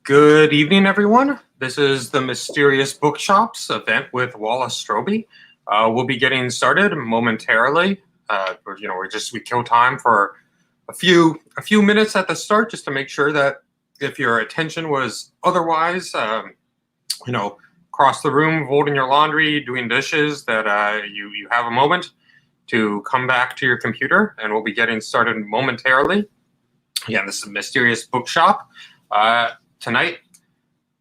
Good evening, everyone. This is the Mysterious Bookshops event with Wallace Stroby. We'll be getting started momentarily. We kill time for a few minutes at the start just to make sure that if your attention was otherwise, across the room, folding your laundry, doing dishes, that you have a moment to come back to your computer, and we'll be getting started momentarily. Again, this is a Mysterious Bookshop. Tonight,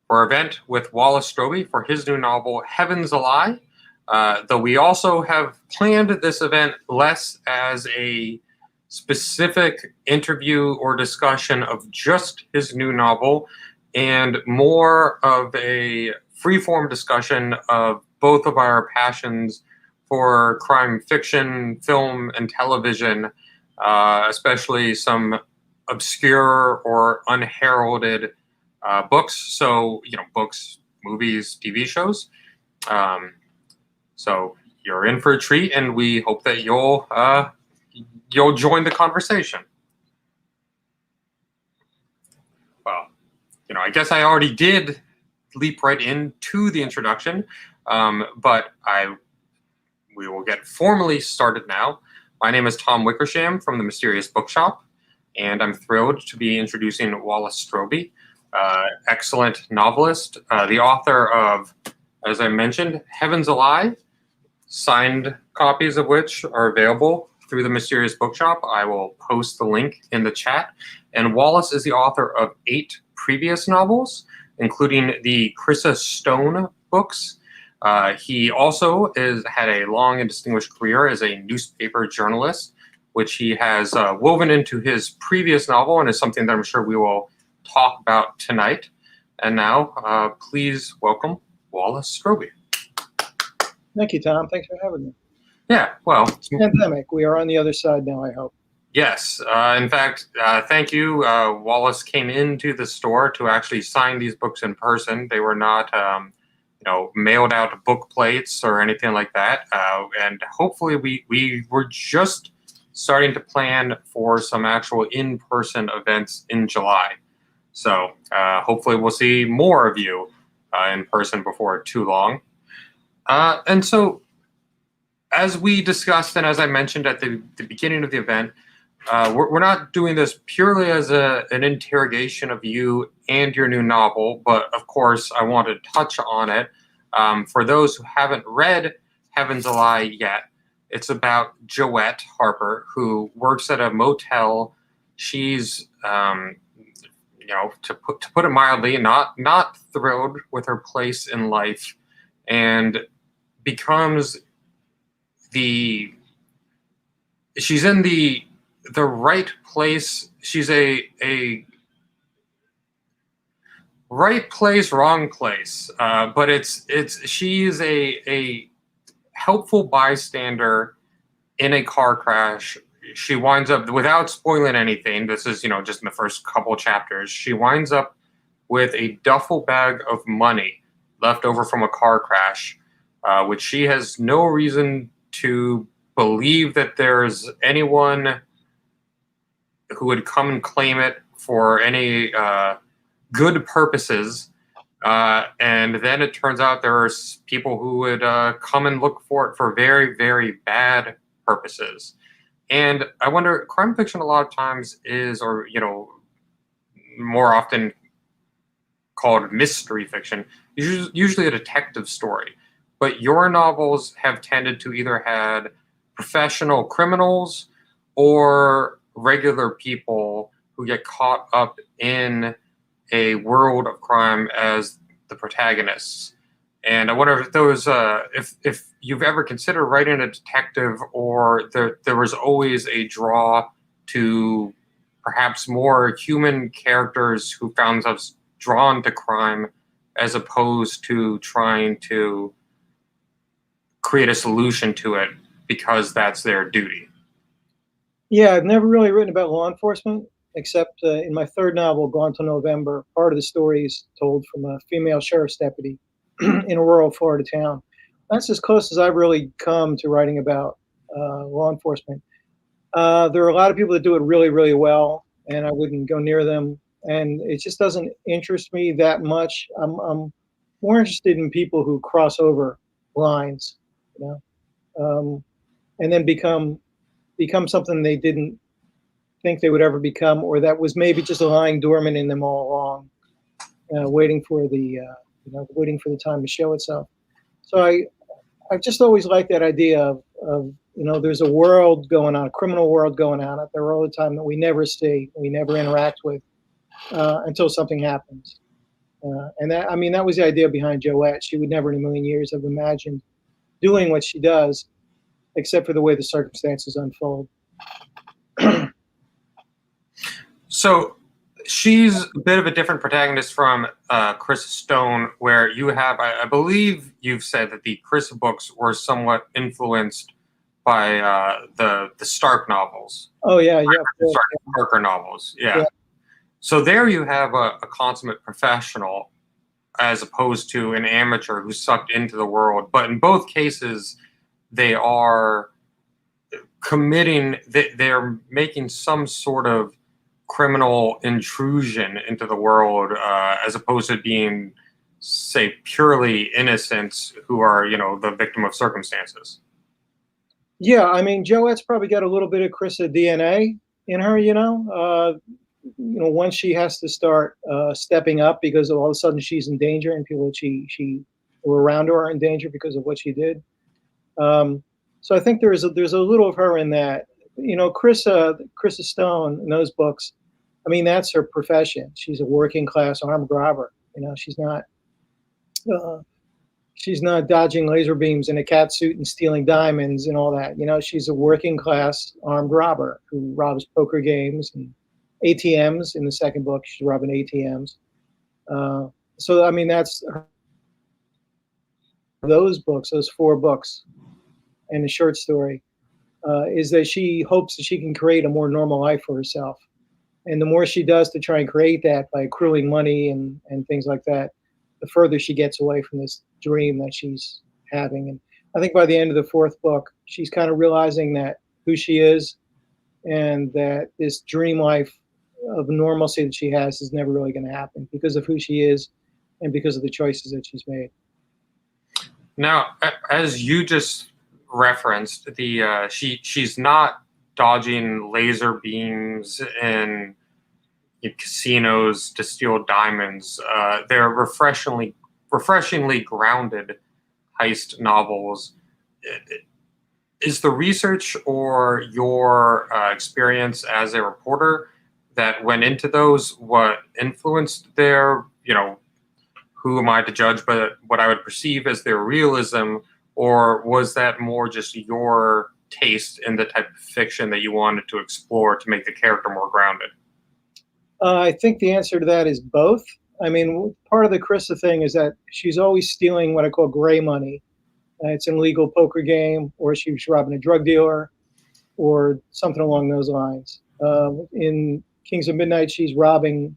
for our event with Wallace Stroby for his new novel, Heaven's a Lie. Though we also have planned this event less as a specific interview or discussion of just his new novel and more of a free-form discussion of both of our passions for crime fiction, film, and television, especially some obscure or unheralded books. So, books, movies, TV shows. So you're in for a treat, and we hope that you'll join the conversation. Well, I guess I already did leap right into the introduction, but we will get formally started now. My name is Tom Wickersham from the Mysterious Bookshop, and I'm thrilled to be introducing Wallace Stroby, excellent novelist, the author of, as I mentioned, Heaven's a Lie, signed copies of which are available through the Mysterious Bookshop. I will post the link in the chat. And Wallace is the author of 8 previous novels, including the Chrissa Stone books. He also had a long and distinguished career as a newspaper journalist, which he has woven into his previous novel and is something that I'm sure we will talk about tonight. And now, please welcome Wallace Stroby. Thank you, Tom. Thanks for having me. Yeah, well, it's pandemic. We are on the other side now, I hope. Yes. In fact, thank you. Wallace came into the store to actually sign these books in person. They were not, mailed out book plates or anything like that. And hopefully we were just starting to plan for some actual in-person events in July. So hopefully we'll see more of you in person before too long. And so, as we discussed and as I mentioned at the beginning of the event, we're not doing this purely as an interrogation of you and your new novel, but of course I want to touch on it. For those who haven't read Heaven's a Lie yet, it's about Joette Harper, who works at a motel. She's, to put it mildly, not thrilled with her place in life, and becomes she's in the right place. She's a right place, wrong place. But she's a helpful bystander in a car crash. She winds up, without spoiling anything, this is, just in the first couple chapters, she winds up with a duffel bag of money left over from a car crash, which she has no reason to believe that there's anyone who would come and claim it for any good purposes. And then it turns out there's people who would come and look for it for very, very bad purposes. And I wonder, crime fiction a lot of times is, or, more often called mystery fiction, is usually a detective story. But your novels have tended to either had professional criminals or regular people who get caught up in a world of crime as the protagonists. And I wonder if those, if you've ever considered writing a detective, or there was always a draw to perhaps more human characters who found themselves drawn to crime as opposed to trying to create a solution to it because that's their duty. Yeah, I've never really written about law enforcement, except in my third novel, Gone Till November. Part of the story is told from a female sheriff's deputy in a rural Florida town. That's as close as I've really come to writing about law enforcement. There are a lot of people that do it really, really well, and I wouldn't go near them and it just doesn't interest me that much. I'm more interested in people who cross over lines, you know, and then become something they didn't think they would ever become, or that was maybe just lying dormant in them all along, waiting for waiting for the time to show itself. So I've just always liked that idea of there's a world going on, a criminal world going on out there all the time that we never see, we never interact with until something happens. And that, I mean, that was the idea behind Joette. She would never in a million years have imagined doing what she does, except for the way the circumstances unfold. So she's a bit of a different protagonist from Chris Stone, where you have, I believe you've said that the Chris books were somewhat influenced by the Stark novels. Oh yeah, yeah. Stark Parker novels, yeah. So there you have a consummate professional as opposed to an amateur who's sucked into the world. But in both cases, they are committing, they're making some sort of criminal intrusion into the world as opposed to being, say, purely innocents who are, the victim of circumstances. Yeah, I mean, Joette's probably got a little bit of Chrissa DNA in her, once she has to start stepping up because all of a sudden she's in danger and people that she were around her are in danger because of what she did. So I think there's a little of her in that. Chrissa Stone in those books, I mean, that's her profession. She's a working class armed robber. She's not dodging laser beams in a cat suit and stealing diamonds and all that. She's a working class armed robber who robs poker games and ATMs. In the second book, she's robbing ATMs. So I mean, that's those books, those 4 books, and the short story is that she hopes that she can create a more normal life for herself. And the more she does to try and create that by accruing money and things like that, the further she gets away from this dream that she's having. And I think by the end of the 4th book, she's kind of realizing that who she is and that this dream life of normalcy that she has is never really going to happen because of who she is and because of the choices that she's made. Now, as you just referenced, she's not dodging laser beams in casinos to steal diamonds. They're refreshingly grounded heist novels. Is the research or your experience as a reporter that went into those what influenced their, who am I to judge, but what I would perceive as their realism, or was that more just your taste in the type of fiction that you wanted to explore to make the character more grounded? I think the answer to that is both. I mean, part of the Chrissa thing is that she's always stealing what I call gray money. It's an illegal poker game, or she was robbing a drug dealer, or something along those lines. In Kings of Midnight, she's robbing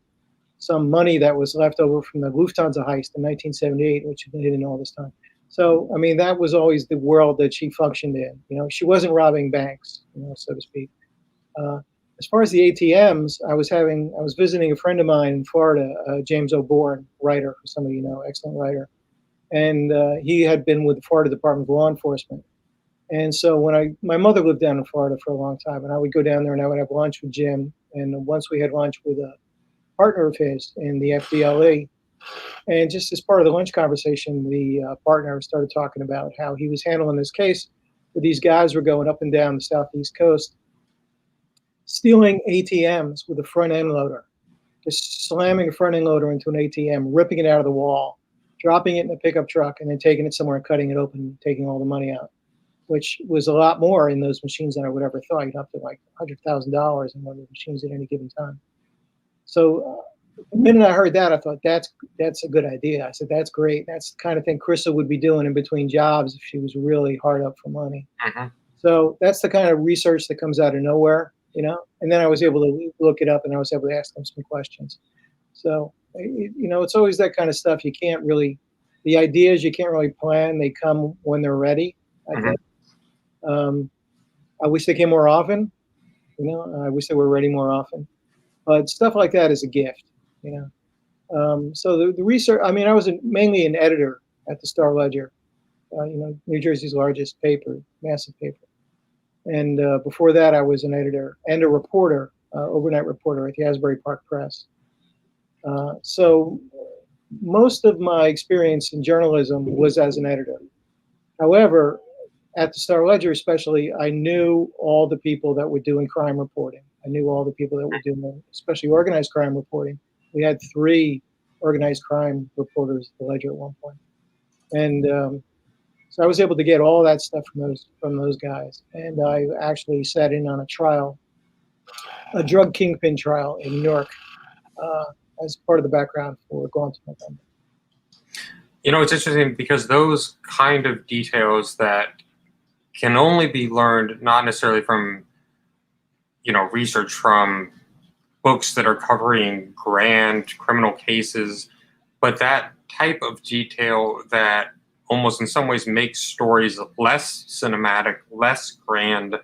some money that was left over from the Lufthansa heist in 1978, which had been hidden all this time. So, I mean, that was always the world that she functioned in. She wasn't robbing banks, so to speak. As far as the ATMs, I was visiting a friend of mine in Florida, James O'Born, writer, for some of you know, excellent writer. And he had been with the Florida Department of Law Enforcement. And so when my mother lived down in Florida for a long time, and I would go down there and I would have lunch with Jim. And once we had lunch with a partner of his in the FDLE. And just as part of the lunch conversation, the partner started talking about how he was handling this case where these guys were going up and down the southeast coast, stealing ATMs with a front end loader, just slamming a front end loader into an ATM, ripping it out of the wall, dropping it in a pickup truck, and then taking it somewhere and cutting it open and taking all the money out, which was a lot more in those machines than I would ever thought. You'd up to like $100,000 in one of the machines at any given time. So the minute I heard that, I thought, that's a good idea. I said, that's great. That's the kind of thing Chrissa would be doing in between jobs if she was really hard up for money. Mm-hmm. So that's the kind of research that comes out of nowhere, and then I was able to look it up and I was able to ask them some questions. So, it's always that kind of stuff. The ideas you can't really plan. They come when they're ready, I think. I wish they came more often. I wish they were ready more often. But stuff like that is a gift. you know. So the research, I mean, I was mainly an editor at the Star Ledger, New Jersey's largest paper, massive paper. And before that, I was an editor and a reporter, overnight reporter at the Asbury Park Press. So most of my experience in journalism was as an editor. However, at the Star Ledger especially, I knew all the people that were doing crime reporting. I knew all the people that were doing, especially organized crime reporting. We had 3 organized crime reporters at the Ledger at one point. And so I was able to get all that stuff from those guys. And I actually sat in on a trial, a drug kingpin trial in Newark, as part of the background for Gone to November. It's interesting because those kind of details that can only be learned not necessarily from, research from books that are covering grand criminal cases, but that type of detail that almost in some ways makes stories less cinematic, less grand.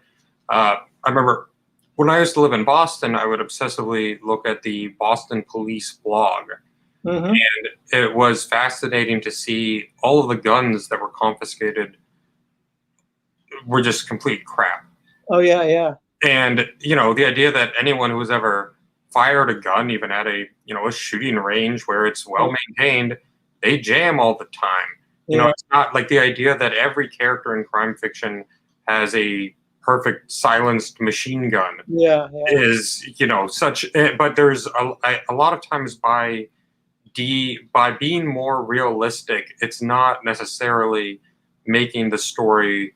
I remember when I used to live in Boston, I would obsessively look at the Boston Police blog. Mm-hmm. And it was fascinating to see all of the guns that were confiscated were just complete crap. Oh, yeah, yeah. And, the idea that anyone who has ever fired a gun, even at a shooting range where it's well maintained, they jam all the time. It's not like the idea that every character in crime fiction has a perfect silenced machine gun. Yeah. Is, such, but there's a lot of times by being more realistic, it's not necessarily making the story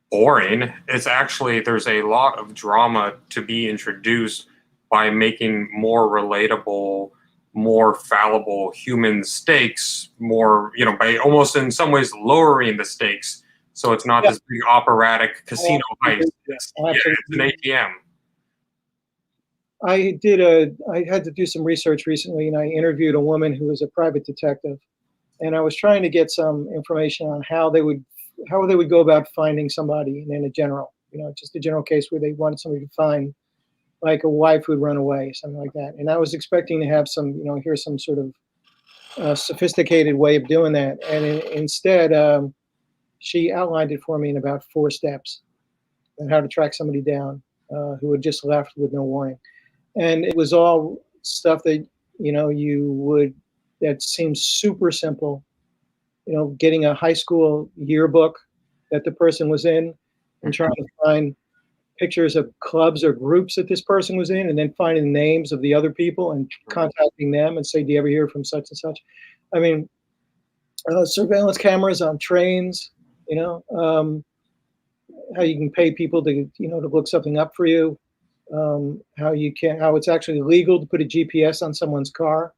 boring. It's actually, there's a lot of drama to be introduced by making more relatable, more fallible human stakes, more, by almost in some ways lowering the stakes. So it's not this big operatic casino heist. It's an ATM. I had to do some research recently, and I interviewed a woman who was a private detective, and I was trying to get some information on how they would go about finding somebody in a general, just a general case where they wanted somebody to find, like a wife who'd run away, something like that. And I was expecting to have some, here's some sort of sophisticated way of doing that. And instead, she outlined it for me in about 4 steps on how to track somebody down who had just left with no warning. And it was all stuff that, that seems super simple. Getting a high school yearbook that the person was in and trying to find pictures of clubs or groups that this person was in, and then finding the names of the other people and contacting them and say, do you ever hear from such and such? I mean, surveillance cameras on trains, how you can pay people to look something up for you, how it's actually legal to put a GPS on someone's car.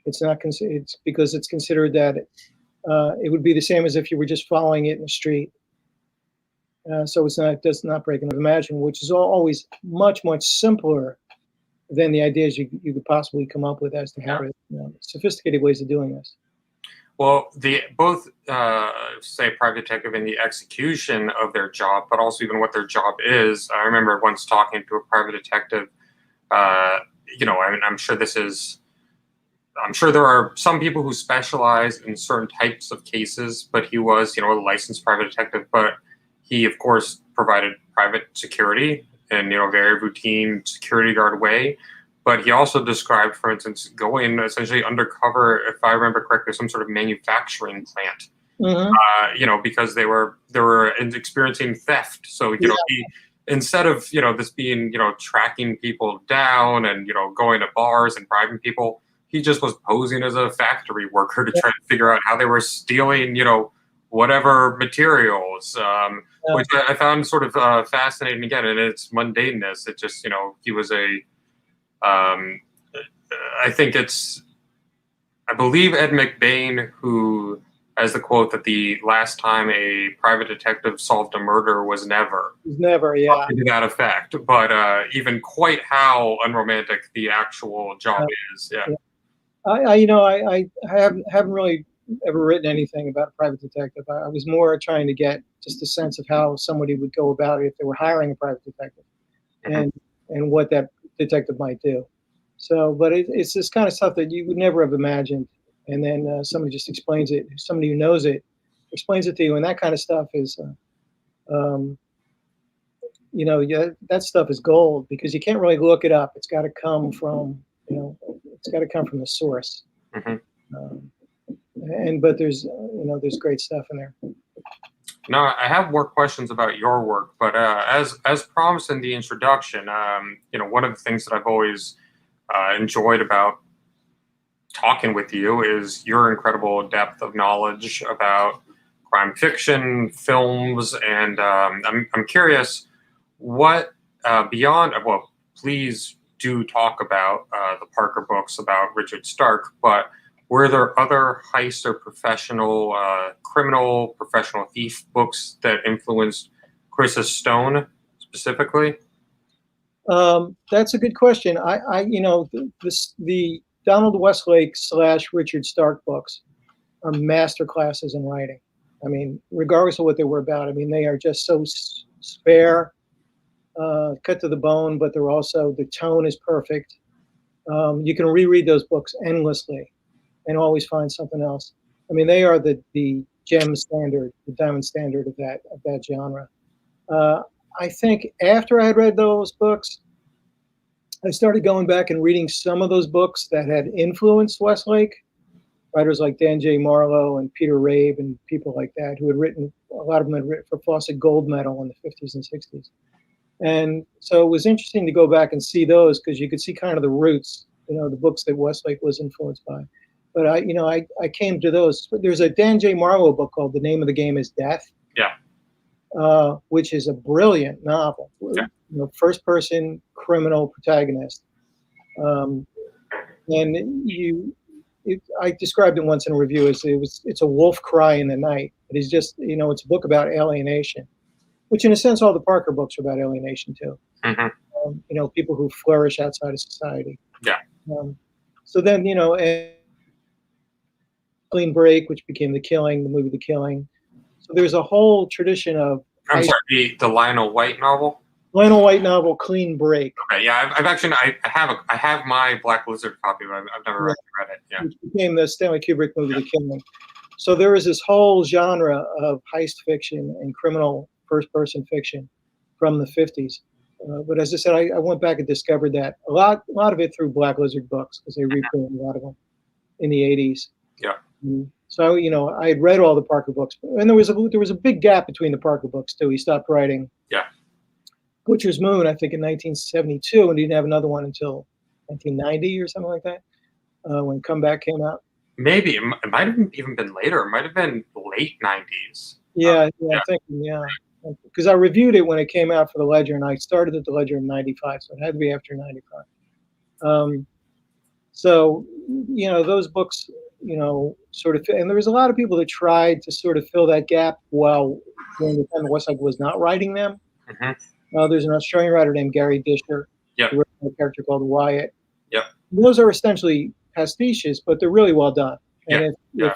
It's not it's because it's considered that it would be the same as if you were just following it in the street. So it does not break into imagination, which is always much, much simpler than the ideas you could possibly come up with as to how to, sophisticated ways of doing this. Well, both say private detective in the execution of their job, but also even what their job is. I remember once talking to a private detective. I'm sure there are some people who specialize in certain types of cases, but he was, a licensed private detective. But he, of course, provided private security in, a very routine security guard way. But he also described, for instance, going essentially undercover, if I remember correctly, some sort of manufacturing plant, because they were experiencing theft. So, he, instead of, this being, tracking people down and, going to bars and bribing people, he just was posing as a factory worker to try to figure out how they were stealing, whatever materials, which I found sort of fascinating again in its mundaneness. It just, he was I believe Ed McBain, who has the quote that the last time a private detective solved a murder was never. Never, yeah. To that effect, but even quite how unromantic the actual job is, yeah. I haven't really ever written anything about a private detective. I was more trying to get just a sense of how somebody would go about it if they were hiring a private detective, and what that detective might do. So, but it's this kind of stuff that you would never have imagined, and then somebody just explains it. Somebody who knows it explains it to you, and that kind of stuff is, yeah, that stuff is gold because you can't really look it up. It's got to come from, it's got to come from the source. Hmm. Um, but there's great stuff in there. No, I have more questions about your work, but as promised in the introduction, one of the things that I've always enjoyed about talking with you is your incredible depth of knowledge about crime fiction, films, and I'm curious what beyond. Well, please do talk about the Parker books about Richard Stark, but were there other heist or professional thief books that influenced Chris's Stone specifically? That's a good question. The Donald Westlake / Richard Stark books are master classes in writing. I mean, regardless of what they were about, I mean, they are just so spare, cut to the bone, but they're also, the tone is perfect. You can reread those books endlessly and always find something else. I mean, they are the gem standard, the diamond standard of that genre. I think after I had read those books, I started going back and reading some of those books that had influenced Westlake, writers like Dan J. Marlowe and Peter Rabe and people like that, who had written, a lot of them had written for Fawcett Gold Medal in the 50s and 60s. And so it was interesting to go back and see those because you could see kind of the roots, the books that Westlake was influenced by. But I came to those. There's a Dan J. Marlowe book called The Name of the Game is Death. Yeah. Which is a brilliant novel. Yeah. First person criminal protagonist. And I described it once in a review as it's a wolf cry in the night. It is just, it's a book about alienation, which in a sense all the Parker books are about alienation too. Mm-hmm. People who flourish outside of society. Yeah. So then, and Clean Break, which became the movie The Killing. So there's a whole tradition of. I'm sorry, the Lionel White novel. Lionel White novel, Clean Break. Okay, yeah, I've actually I have my Black Lizard copy, but I've never read it. Yeah. Which became the Stanley Kubrick movie The Killing. So there is this whole genre of heist fiction and criminal first-person fiction from the 50s. But as I said, I went back and discovered that a lot of it through Black Lizard books because they reprinted a lot of them in the 80s. Yeah. So I had read all the Parker books, and there was a big gap between the Parker books too. He stopped writing. Yeah. Butcher's Moon, I think, in 1972, and he didn't have another one until 1990 or something like that, when Comeback came out. Maybe it might have even been later. It might have been late 90s. Yeah, I'm thinking, because I reviewed it when it came out for the Ledger, and I started at the Ledger in '95, so it had to be after '95. So those books, sort of, and there was a lot of people that tried to sort of fill that gap while during the time Westlake was not writing them. Mm-hmm. There's an Australian writer named Gary Disher. Yep. Who wrote a character called Wyatt. Yep. Those are essentially pastiches, but they're really well done. And if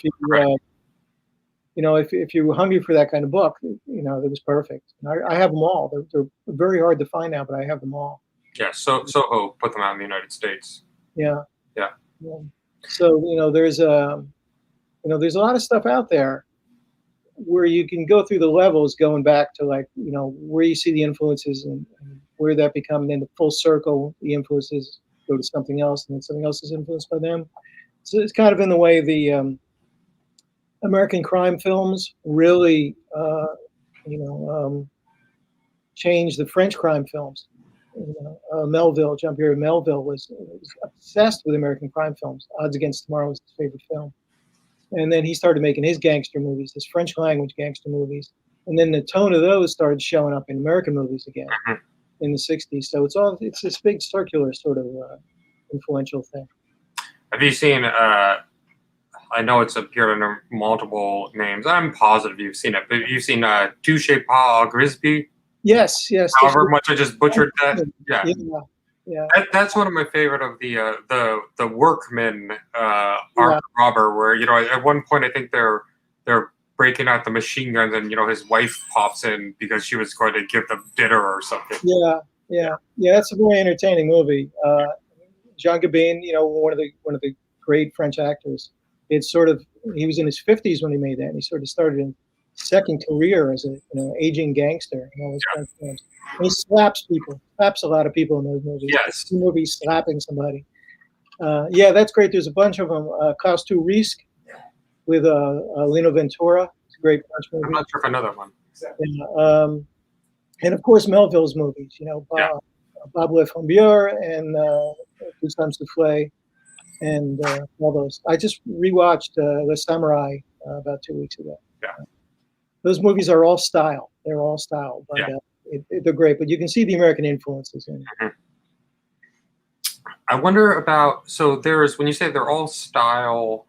you were hungry for that kind of book, it was perfect. And I have them all. They're very hard to find now, but I have them all. Yeah. Soho put them out in the United States. Yeah. Yeah. So there's a lot of stuff out there where you can go through the levels, going back to where you see the influences and where that become, then the full circle, the influences go to something else, and then something else is influenced by them. So it's kind of in the way the American crime films really, changed the French crime films. Melville, Jean-Pierre Melville was obsessed with American crime films. Odds Against Tomorrow was his favorite film. And then he started making his gangster movies, his French language gangster movies. And then the tone of those started showing up in American movies again in the 60s. So it's this big circular sort of influential thing. Have you seen, I know it's appeared under multiple names. I'm positive you've seen it, but you've seen Touche Pas Grisby? Yes. However much I just butchered that. Yeah. That's one of my favorite of the workman armed robber, where at one point I think they're breaking out the machine guns, and his wife pops in because she was going to give them dinner or something. Yeah. That's a very entertaining movie. Jean Gabin, one of the great French actors. It's sort of he was in his 50s when he made that, and he sort of started in second career as a aging gangster. Those kind of films. And he slaps people, slaps a lot of people in those movies. Yes. The movie slapping somebody. Yeah, that's great. There's a bunch of them. Costu Risk with Lino Ventura. It's a great French movie. I'm not sure if I know that one. And of course Melville's movies. Bob Le Flambier and Gustave Soufflé and all those. I just rewatched Le Samurai about 2 weeks ago. Yeah. Those movies are all style. They're all style, but they're great. But you can see the American influences in it. Mm-hmm. I wonder about, so there's, when you say they're all style,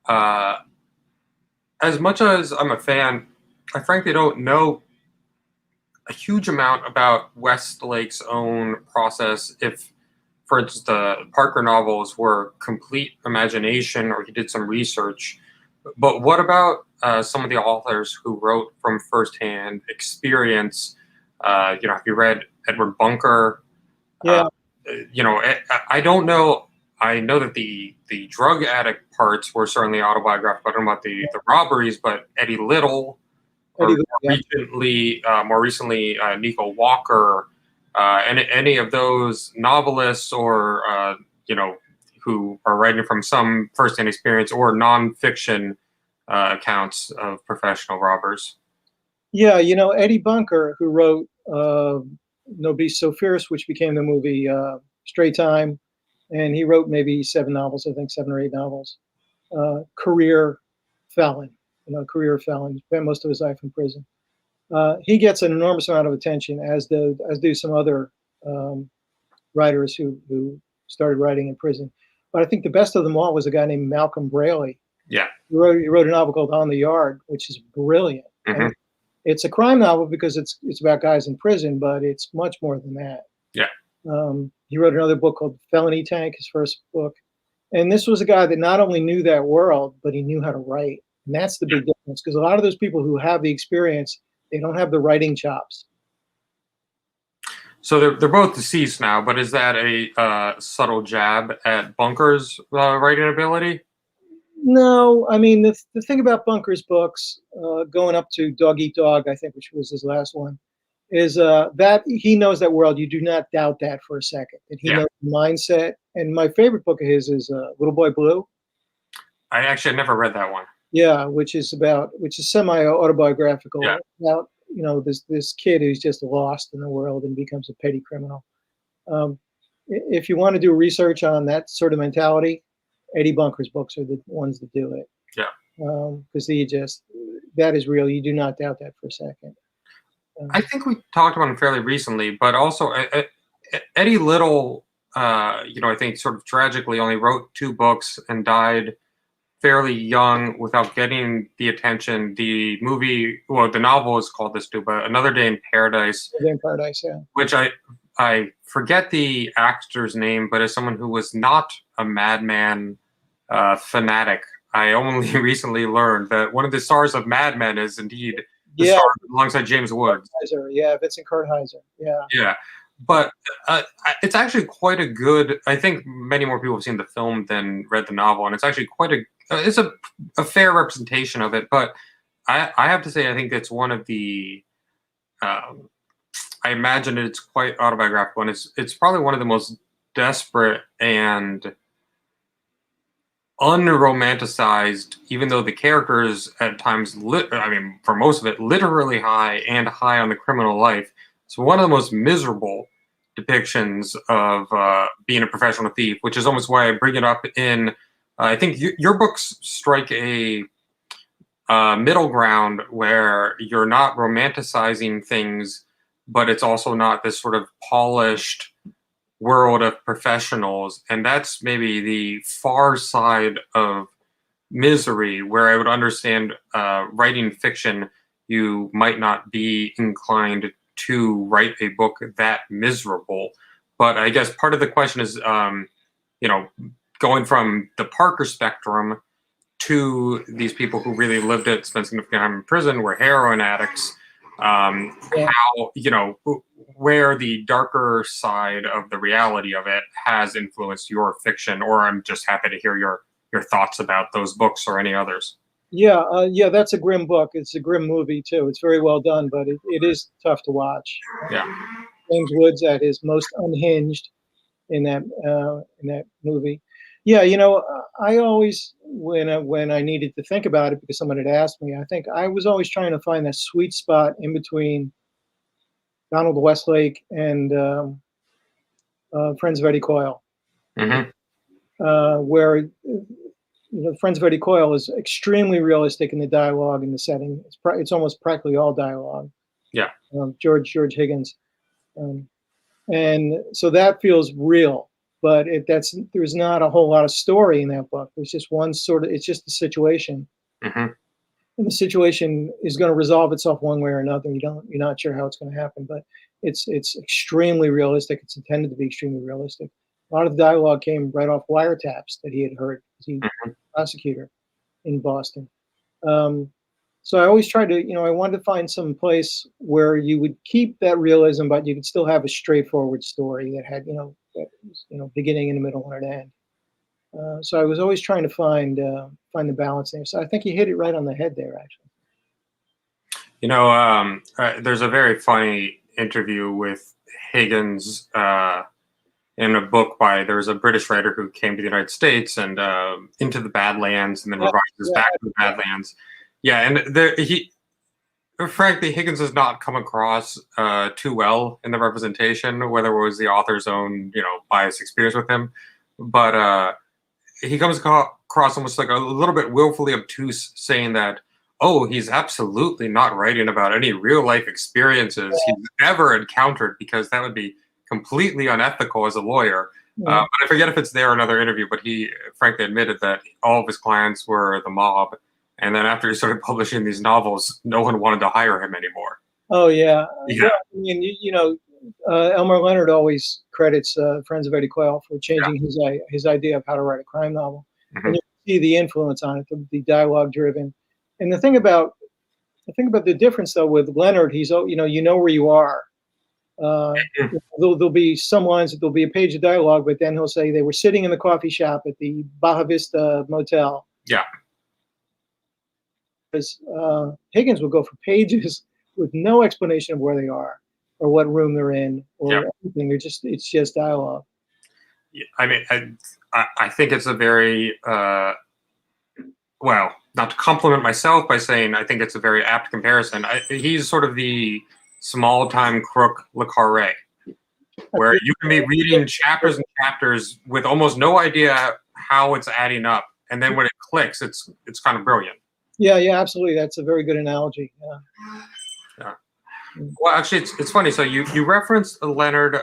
as much as I'm a fan, I frankly don't know a huge amount about Westlake's own process. If, for instance, the Parker novels were complete imagination or he did some research, but what about some of the authors who wrote from firsthand experience? Have you read Edward Bunker? Yeah. I don't know. I know that the drug addict parts were certainly autobiographical. I don't know about the robberies, but Eddie Little, more recently, Nico Walker, and any of those novelists or who are writing from some firsthand experience or nonfiction accounts of professional robbers. Yeah, Eddie Bunker, who wrote No Beast So Fierce, which became the movie Straight Time, and he wrote maybe 7 novels, I think 7 or 8 novels. Career felon, career felon. Spent most of his life in prison. He gets an enormous amount of attention, as do some other writers who started writing in prison. But I think the best of them all was a guy named Malcolm Braley. Yeah, he wrote a novel called On the Yard, which is brilliant. Mm-hmm. And it's a crime novel because it's about guys in prison, but it's much more than that. Yeah. He wrote another book called Felony Tank, his first book. And this was a guy that not only knew that world, but he knew how to write. And that's the big difference, because a lot of those people who have the experience, they don't have the writing chops. So they're both deceased now, but is that a subtle jab at Bunker's writing ability? No, I mean, the thing about Bunker's books, going up to Dog Eat Dog, I think, which was his last one, is that he knows that world. You do not doubt that for a second. That he knows the mindset. And my favorite book of his is Little Boy Blue. I never read that one. Yeah, which is semi-autobiographical about this kid who's just lost in the world and becomes a petty criminal. If you want to do research on that sort of mentality, Eddie Bunker's books are the ones that do it. Yeah. Because that is real. You do not doubt that for a second. I think we talked about him fairly recently, but also Eddie Little, I think sort of tragically only wrote 2 books and died fairly young without getting the attention. The movie, the novel is called this too, but Another Day in Paradise. Another Day in Paradise, yeah. Which I forget the actor's name, but as someone who was not a Mad Men fanatic, I only recently learned that one of the stars of Mad Men is indeed the star alongside James Woods. Yeah, Vincent Kartheiser. Yeah. Yeah. But it's actually quite a good, I think many more people have seen the film than read the novel, and it's actually it's a fair representation of it. But I have to say, I think it's one of the, I imagine it's quite autobiographical, and it's probably one of the most desperate and unromanticized, even though the characters at times, for most of it, literally high on the criminal life. It's one of the most miserable depictions of being a professional thief, which is almost why I bring it up in, I think your books strike a middle ground where you're not romanticizing things, but it's also not this sort of polished world of professionals. And that's maybe the far side of misery, where I would understand writing fiction, you might not be inclined to write a book that miserable. But I guess part of the question is, going from the Parker spectrum to these people who really lived it, spent significant time in prison, were heroin addicts. Yeah. how, where the darker side of the reality of it has influenced your fiction, or I'm just happy to hear your thoughts about those books or any others. Yeah, yeah, that's a grim book. It's a grim movie too. It's very well done, but it is tough to watch. Yeah. James Woods at his most unhinged in that movie. Yeah, I always when I needed to think about it because someone had asked me, I think I was always trying to find that sweet spot in between Donald Westlake and Friends of Eddie Coyle, Hmm. where Friends of Eddie Coyle is extremely realistic in the dialogue and the setting. It's almost practically all dialogue. Yeah. George Higgins, um, and so that feels real. But there's not a whole lot of story in that book. There's just one sort of. It's just a situation, Hmm. and the situation is going to resolve itself one way or another. You're not sure how it's going to happen, but it's extremely realistic. It's intended to be extremely realistic. A lot of the dialogue came right off wiretaps that he had heard. He prosecutor in Boston. Um, so I always tried to, I wanted to find some place where you would keep that realism, but you could still have a straightforward story that had, beginning and a middle and an end. So I was always trying to find the balance there. So I think you hit it right on the head there, actually. There's a very funny interview with Higgins in a book there was a British writer who came to the United States and into the Badlands and then revises Yeah, back to the Badlands. Yeah, and frankly, Higgins has not come across too well in the representation, whether it was the author's own, biased experience with him, but he comes across almost like a little bit willfully obtuse, saying that, oh, he's absolutely not writing about any real life experiences he's ever encountered, because that would be completely unethical as a lawyer. yeah. But I forget if it's there or another interview, but he frankly admitted that all of his clients were the mob. And then after he started publishing these novels, no one wanted to hire him anymore. Oh yeah, Yeah. yeah. I mean, Elmer Leonard always credits Friends of Eddie Quayle for Yeah. changing his idea of how to write a crime novel, Hmm. and you see the influence on it, the dialogue driven. And the thing about the difference though with Leonard, you know where you are. Uh, there'll be some lines that there'll be a page of dialogue, but then he'll say they were sitting in the coffee shop at the Baja Vista Motel. Yeah. Because Higgins will go for pages with no explanation of where they are or what room they're in Yeah. or anything. It's just dialogue. I mean, I think it's a very well, not to compliment myself by saying I think it's a very apt comparison. He's sort of the small-time crook Le Carre, where you can be reading chapters and chapters with almost no idea how it's adding up, and then when it clicks, it's kind of brilliant. Yeah, yeah, absolutely. That's a very good analogy. Yeah. Yeah. Well, actually, it's funny. So you referenced Leonard.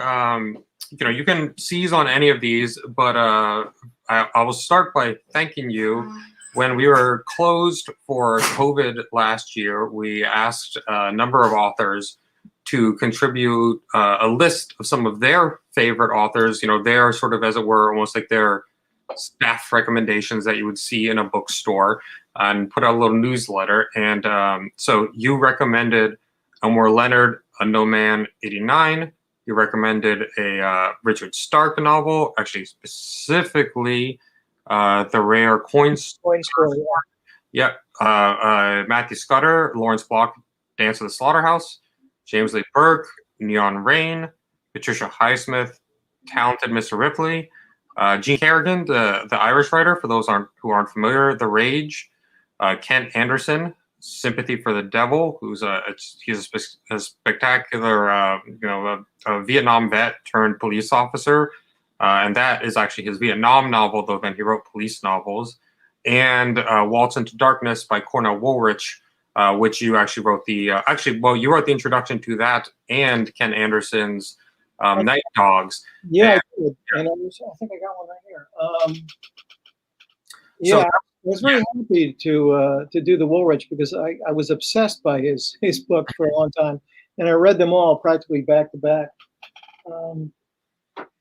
You can seize on any of these, but I will start by thanking you. When we were closed for COVID last year, we asked a number of authors to contribute a list of some of their favorite authors. Their sort of, as it were, almost like their staff recommendations that you would see in a bookstore, and put out a little newsletter. And so you recommended Elmore Leonard, A No Man 89. You recommended a Richard Stark novel, actually specifically The Rare Coin Coin Story. Yep. Matthew Scudder, Lawrence Block, Dance of the Slaughterhouse, James Lee Burke, Neon Rain, Patricia Highsmith, Talented Mr. Ripley, Gene Kerrigan, the Irish writer, for those who aren't familiar, The Rage, Kent Anderson, Sympathy for the Devil, he's a spectacular, a Vietnam vet turned police officer, and that is actually his Vietnam novel, though then he wrote police novels. And Waltz into Darkness by Cornell Woolrich, which you actually wrote you wrote the introduction to that and Ken Anderson's Night Dogs. Yeah, I did. And I think I got one right here. Yeah, I was very happy to do the Woolrich because I was obsessed by his books for a long time, and I read them all practically back to back.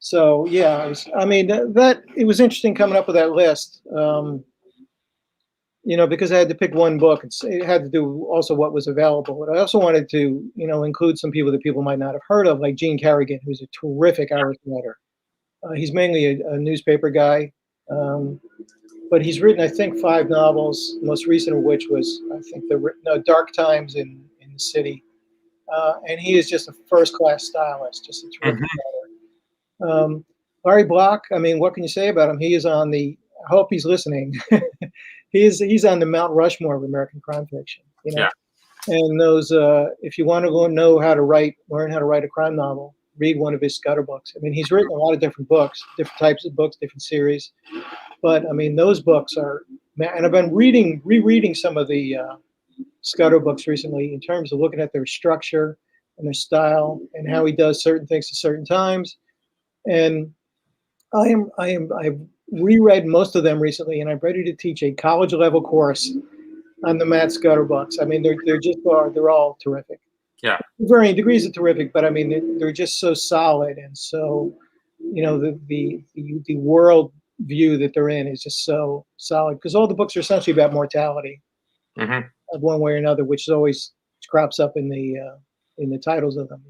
So yeah, it was interesting coming up with that list. because I had to pick one book, it had to do also what was available. But I also wanted to, include some people that people might not have heard of, like Gene Carrigan, who's a terrific Irish writer. He's mainly a newspaper guy, um, but he's written, I think, 5 novels. The most recent of which was, I think, Dark Times in the City. And he is just a first-class stylist, just a terrific Hmm. writer. Larry Block, I mean, what can you say about him? He is on the. I hope he's listening. He's on the Mount Rushmore of American crime fiction. Yeah. And those, if you want to know how to learn how to write a crime novel, read one of his Scudder books. I mean, he's written a lot of different books, different types of books, different series. But I mean, those books are, and I've been rereading some of the Scudder books recently in terms of looking at their structure and their style and how he does certain things at certain times. And I've reread most of them recently, and I'm ready to teach a college level course on the Matt Scudder books. I mean, they're all terrific. Yeah. Varying degrees of terrific, but I mean, they're just so solid, and so, the world view that they're in is just so solid, because all the books are essentially about mortality Hmm. of one way or another, which always crops up in the titles of them.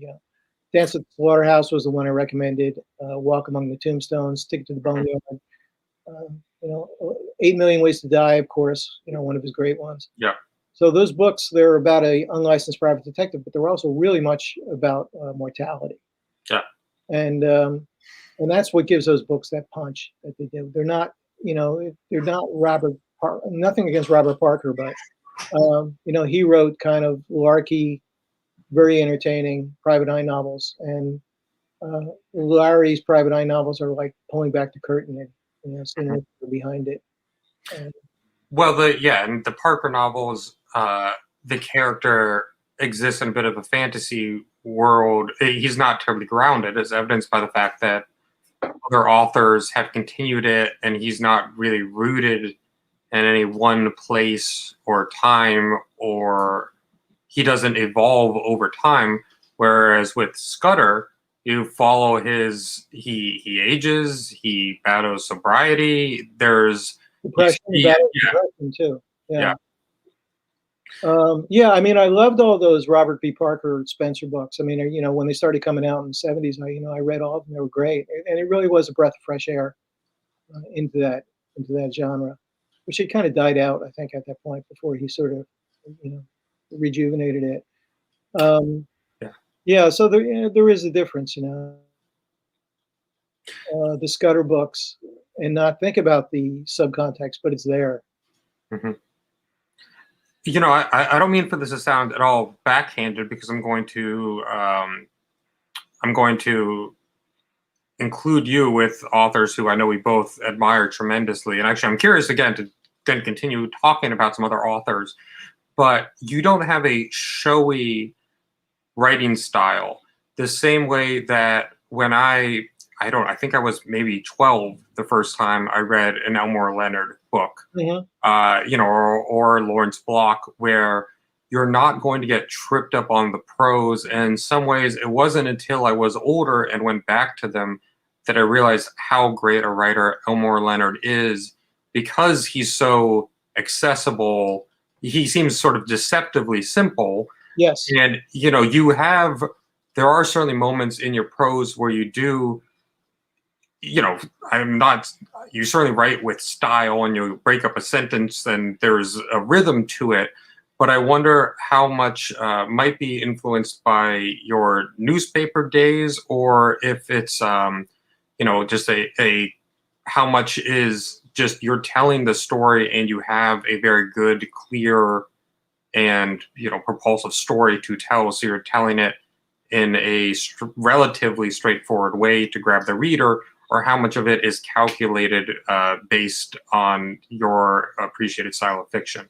Dance at the Slaughterhouse was the one I recommended. Walk Among the Tombstones, Ticket to the Boneyard. Uh, 8 Million Ways to Die, of course, one of his great ones. Yeah. So those books, they're about a unlicensed private detective, but they're also really much about mortality. Yeah. And that's what gives those books that punch that they do. They're not, they're not nothing against Robert Parker, but he wrote kind of larky, very entertaining private eye novels, and Larry's private eye novels are like pulling back the curtain and seeing Mhm. what's behind it. And, Well, and the Parker novels, the character exists in a bit of a fantasy world. He's not terribly grounded, as evidenced by the fact that other authors have continued it, and he's not really rooted in any one place or time, or he doesn't evolve over time. Whereas with Scudder, you follow he ages, he battles sobriety. There's depression, yeah, battle yeah, depression too. yeah. Yeah. I mean, I loved all those Robert B. Parker Spencer books. I mean, when they started coming out in the '70s, I read all of them. They were great, and it really was a breath of fresh air into that genre, which had kind of died out, I think, at that point before he sort of, you know, rejuvenated it. Um, Yeah. yeah, so there is a difference, the Scudder books, and not think about the subcontext, but it's there. Mhm. I don't mean for this to sound at all backhanded, because I'm going to include you with authors who I know we both admire tremendously. And actually, I'm curious again to then continue talking about some other authors. But you don't have a showy writing style the same way that when I think I was maybe 12 the first time I read an Elmore Leonard book, Hmm. or Lawrence Block, where you're not going to get tripped up on the prose. And in some ways, it wasn't until I was older and went back to them that I realized how great a writer Elmore Leonard is, because he's so accessible. He seems sort of deceptively simple. Yes. And, there are certainly moments in your prose where you do, I'm not, you certainly write with style and you break up a sentence and there's a rhythm to it. But I wonder how much might be influenced by your newspaper days, or if it's, just how much is just you're telling the story and you have a very good, clear, and propulsive story to tell. So you're telling it in a relatively straightforward way to grab the reader, or how much of it is calculated based on your appreciated style of fiction?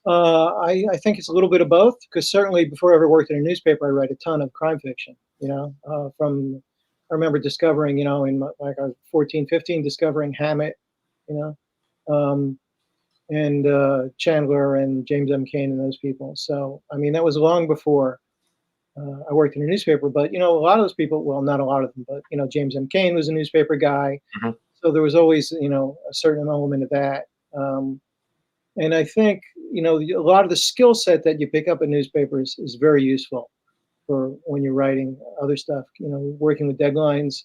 I think it's a little bit of both, because certainly before I ever worked in a newspaper, I read a ton of crime fiction. I remember discovering, like I was 14, 15, discovering Hammett, you um, and Chandler and James M. Cain and those people. So, I mean, that was long before I worked in a newspaper. But, a lot of those people, well, not a lot of them, but, James M. Cain was a newspaper guy. Mhm. So there was always, a certain element of that. And I think, a lot of the skill set that you pick up in newspapers is very useful for when you're writing other stuff, working with deadlines,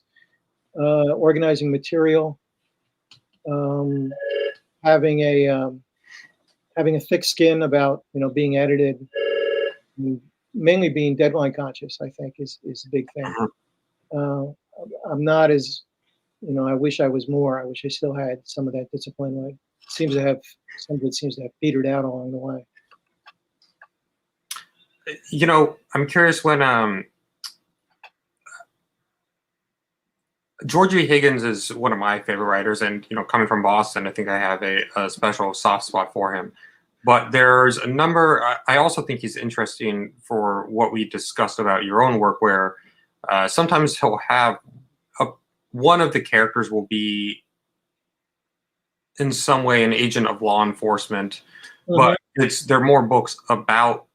organizing material, um, having a thick skin about, being edited, and mainly being deadline conscious, I think is a big thing. Mhm. Uh, I'm not as, I wish I was more. I wish I still had some of that discipline. Some of it seems to have petered out along the way. I'm curious when George V. Higgins is one of my favorite writers, and coming from Boston, I think I have a special soft spot for him. But there's a number. I also think he's interesting for what we discussed about your own work, where sometimes he'll have one of the characters will be in some way an agent of law enforcement, Mhm. but they're more books about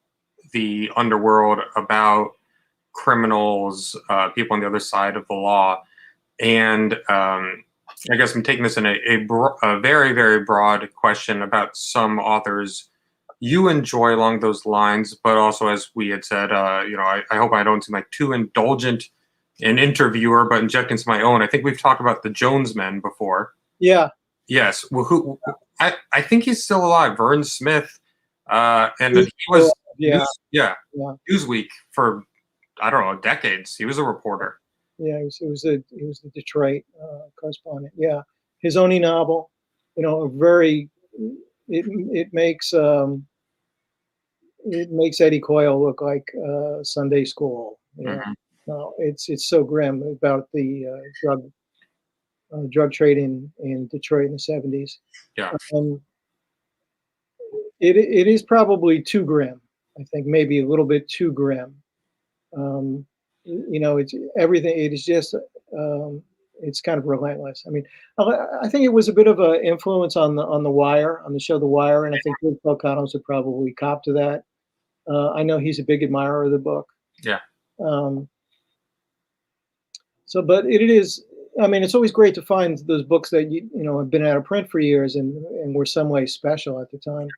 the underworld, about criminals, people on the other side of the law. And I guess I'm taking this in a very, very broad question about some authors you enjoy along those lines, but also, as we had said, I hope I don't seem like too indulgent an interviewer, but inject into my own. I think we've talked about the Jones Men before. Yeah. Yes, well, I think he's still alive. Vern Smith, and then He's he still was Yeah, yeah, Newsweek for I don't know decades. He was a reporter. yeah. He was the Detroit correspondent. Yeah, his only novel, a very it it makes it makes Eddie Coyle look like Sunday school. Mhm. No, it's so grim about the drug trade in Detroit in the 70s. Yeah, Um, it is probably too grim. I think maybe a little bit too grim. Um, it's everything. It is just it's kind of relentless. I mean, I think it was a bit of an influence on the Wire, on the show The Wire, and I think Bill Falcones would probably cop to that. I know he's a big admirer of the book. yeah. Um, but it is. I mean, it's always great to find those books that have been out of print for years and were some way special at the time.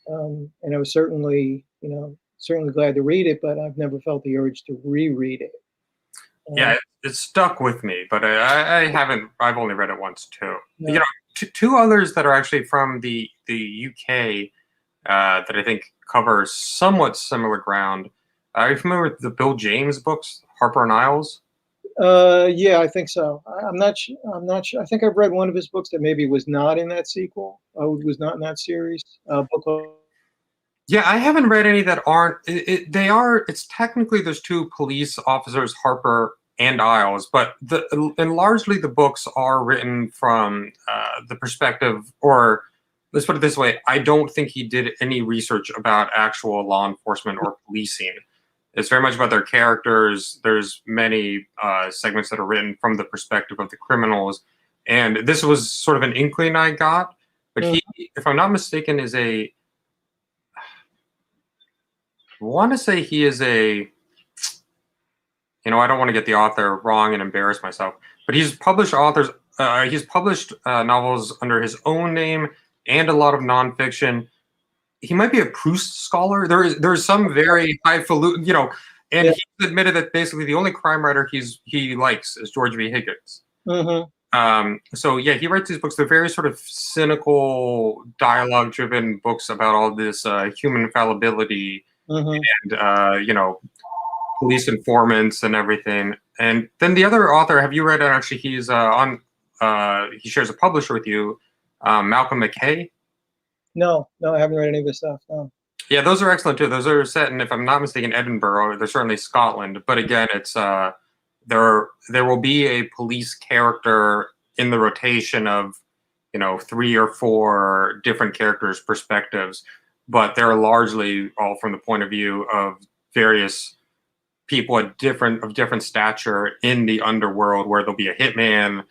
And I was certainly glad to read it, but I've never felt the urge to reread it. Yeah, Um, it stuck with me, but I haven't. I've only read it once too. yeah. Two others that are actually from the UK that I think cover somewhat similar ground. Are you familiar with the Bill James books, Harper and Isles? Yeah, I think so. I'm not. I'm not sure. I think I've read one of his books that maybe was not in that sequel. Was not in that series. Yeah, I haven't read any that aren't. They are. It's technically there's two police officers, Harper and Isles, but and largely the books are written from the perspective, or let's put it this way: I don't think he did any research about actual law enforcement or policing. It's very much about their characters. There's many segments that are written from the perspective of the criminals, and this was sort of an inkling I got. But Mm, he, if I'm not mistaken, is a want to say he is a I don't want to get the author wrong and embarrass myself, but he's published authors. He's published novels under his own name and a lot of nonfiction. He might be a Proust scholar. There's some very highfalutin, and yeah. he's admitted that basically the only crime writer he likes is George V. Higgins. Hmm. So yeah, he writes these books. They're very sort of cynical, dialogue-driven books about all this human fallibility Hmm. and police informants and everything. And then the other author, have you read? Actually, he's on. He shares a publisher with you, Malcolm McKay. No, no, I haven't read any of this stuff. No. Yeah, those are excellent too. Those are set in, if I'm not mistaken, Edinburgh. They're certainly Scotland, but again, it's there will be a police character in the rotation of 3 or 4 different characters' perspectives, but they're largely all from the point of view of various people of different stature in the underworld, where there'll be a hitman,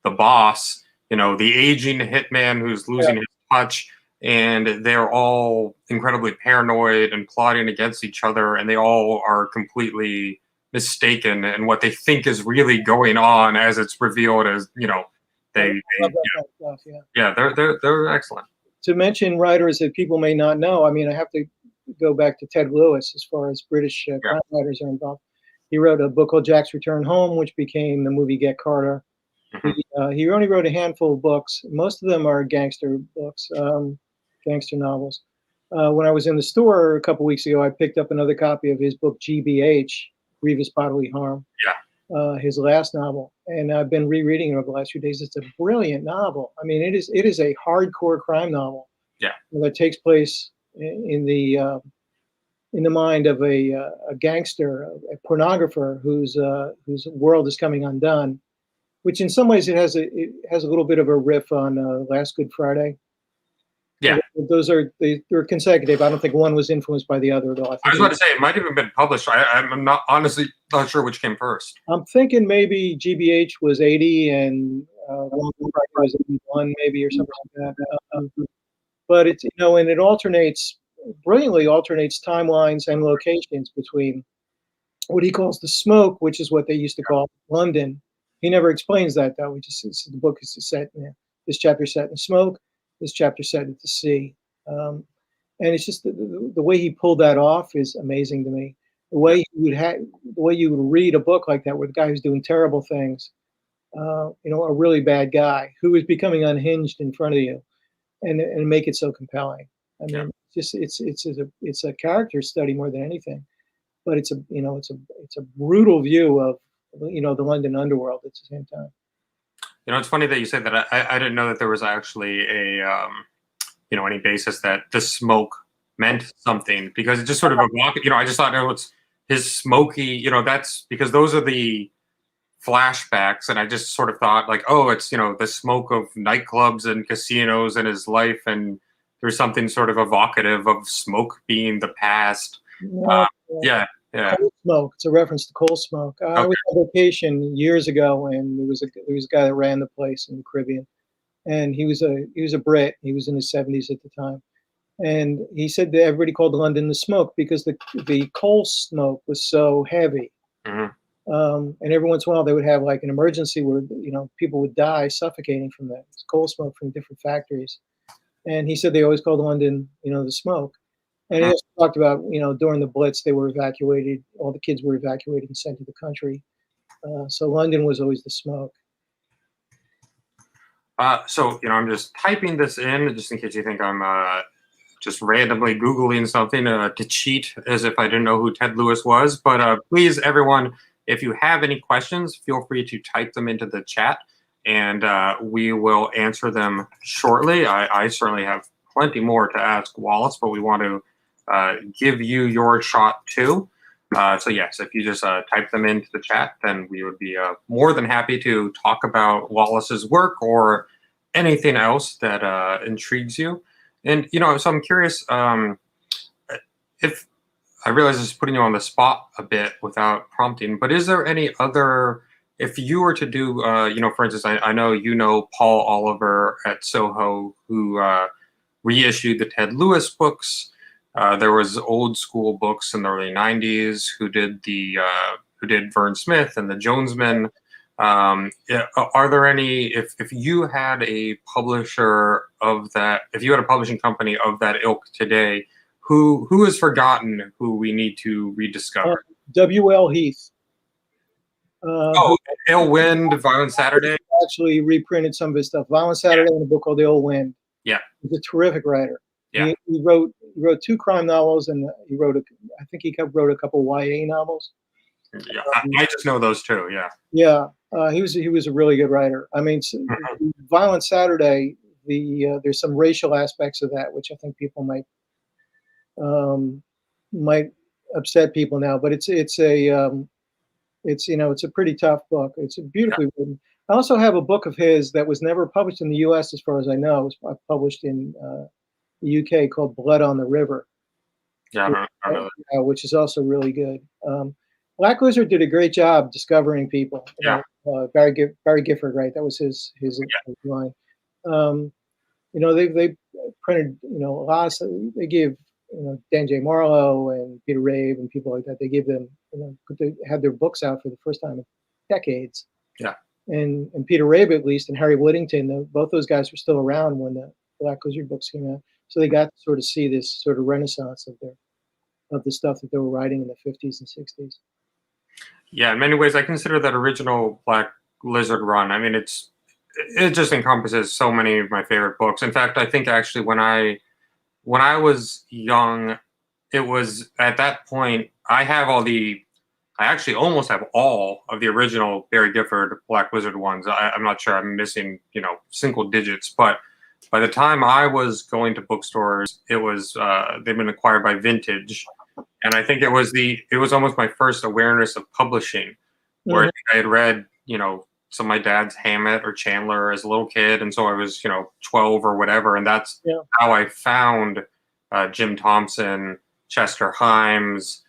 the boss, the aging hitman who's Yeah. losing his touch, and they're all incredibly paranoid and plotting against each other, and they all are completely mistaken in what they think is really going on as it's revealed as I they love that kind of stuff. Yeah. yeah, they're excellent. to mention writers that people may not know, I mean, I have to go back to Ted Lewis as far as British Yeah. crime writers are involved. He wrote a book called Jack's Return Home, which became the movie Get Carter. He only wrote a handful of books. Most of them are gangster books, gangster novels. When I was in the store a couple weeks ago, I picked up another copy of his book GBH, Grievous Bodily Harm. Yeah. His last novel, and I've been rereading it over the last few days. It's a brilliant novel. I mean, it is a hardcore crime novel. Yeah. That takes place in the mind of a gangster, a pornographer whose world is coming undone. Which in some ways it has a little bit of a riff on Last Good Friday. Yeah. They're consecutive. I don't think one was influenced by the other at all. I was about to say it might have even been published. I'm not honestly not sure which came first. I'm thinking maybe GBH was 80 and Last Good Friday was 81, maybe, or something like that. But it's and it brilliantly alternates timelines and locations between what he calls the smoke, which is what they used to call London. He never explains that though. The book is set this chapter set in the smoke, this chapter set at the sea, and it's just the way he pulled that off is amazing to me. The way you would read a book like that, where the guy who's doing terrible things, a really bad guy who is becoming unhinged in front of you, and make it so compelling. I mean, it's a character study more than anything, but it's a brutal view of the London underworld at the same time. It's funny that you said that. I didn't know that there was actually a any basis that the smoke meant something, because it just sort of evoked. I just thought it's his smoky. That's because those are the flashbacks, and I just sort of thought like, oh, it's the smoke of nightclubs and casinos in his life, and there's something sort of evocative of smoke being the past. Yeah. Coal smoke. It's a reference to coal smoke. I was on vacation years ago, and there was a guy that ran the place in the Caribbean, and he was a Brit. He was in his 70s at the time, and he said that everybody called London the smoke because the coal smoke was so heavy. And every once in a while they would have like an emergency where people would die suffocating from that coal smoke from different factories. And he said they always called London, the smoke. And he also talked about, during the Blitz, they were evacuated. All the kids were evacuated and sent to the country. So London was always the smoke. So I'm just typing this in just in case you think I'm just randomly Googling something to cheat as if I didn't know who Ted Lewis was. But please, everyone, if you have any questions, feel free to type them into the chat, and we will answer them shortly. I certainly have plenty more to ask Wallace, but we want to give you your shot too. So yes, if you just type them into the chat, then we would be more than happy to talk about Wallace's work or anything else that intrigues you. And so I'm curious if I realize this is putting you on the spot a bit without prompting, but is there any other, if you were to do, for instance, I know Paul Oliver at Soho, who reissued the Ted Lewis books. There was Old School Books in the early '90s who did Vern Smith and the Jonesmen. Are there any, if you had a publisher of that, if you had a publishing company of that ilk today, who is forgotten, who we need to rediscover? W.L. Heath. Ill Wind, Violent Saturday. Actually reprinted some of his stuff. Violent Saturday in a book called Ill Wind. Yeah. He's a terrific writer. Yeah. He wrote 2 crime novels, and he wrote wrote a couple YA novels. Yeah, I just know those 2. Yeah. Yeah. He was a really good writer. I mean, Violent Saturday, there's some racial aspects of that which I think people might upset people now, but it's a pretty tough book. It's beautifully written. I also have a book of his that was never published in the U.S. as far as I know. It was published in the UK called Blood on the River. Yeah, I know that. Which is also really good. Black Lizard did a great job discovering people. Yeah. Barry Gifford, right? That was his line. They printed a lot. They gave Dan J. Marlowe and Peter Rabe and people like that. They gave them they had their books out for the first time in decades. Yeah. And Peter Rabe, at least, and Harry Whittington, both those guys were still around when Black Lizard books came out. So they got to sort of see this sort of renaissance of the stuff that they were writing in the 50s and 60s. Yeah, in many ways, I consider that original Black Lizard run. I mean, it just encompasses so many of my favorite books. In fact, I think actually when I was young, it was at that point I actually almost have all of the original Barry Gifford Black Wizard ones. I'm not sure I'm missing, single digits, but by the time I was going to bookstores, it was they've been acquired by Vintage, and I think it was almost my first awareness of publishing, where I Mhm. think I had read, some of my dad's Hammett or Chandler as a little kid, and so I was, 12 or whatever, and that's Yeah, how I found Jim Thompson, Chester Himes,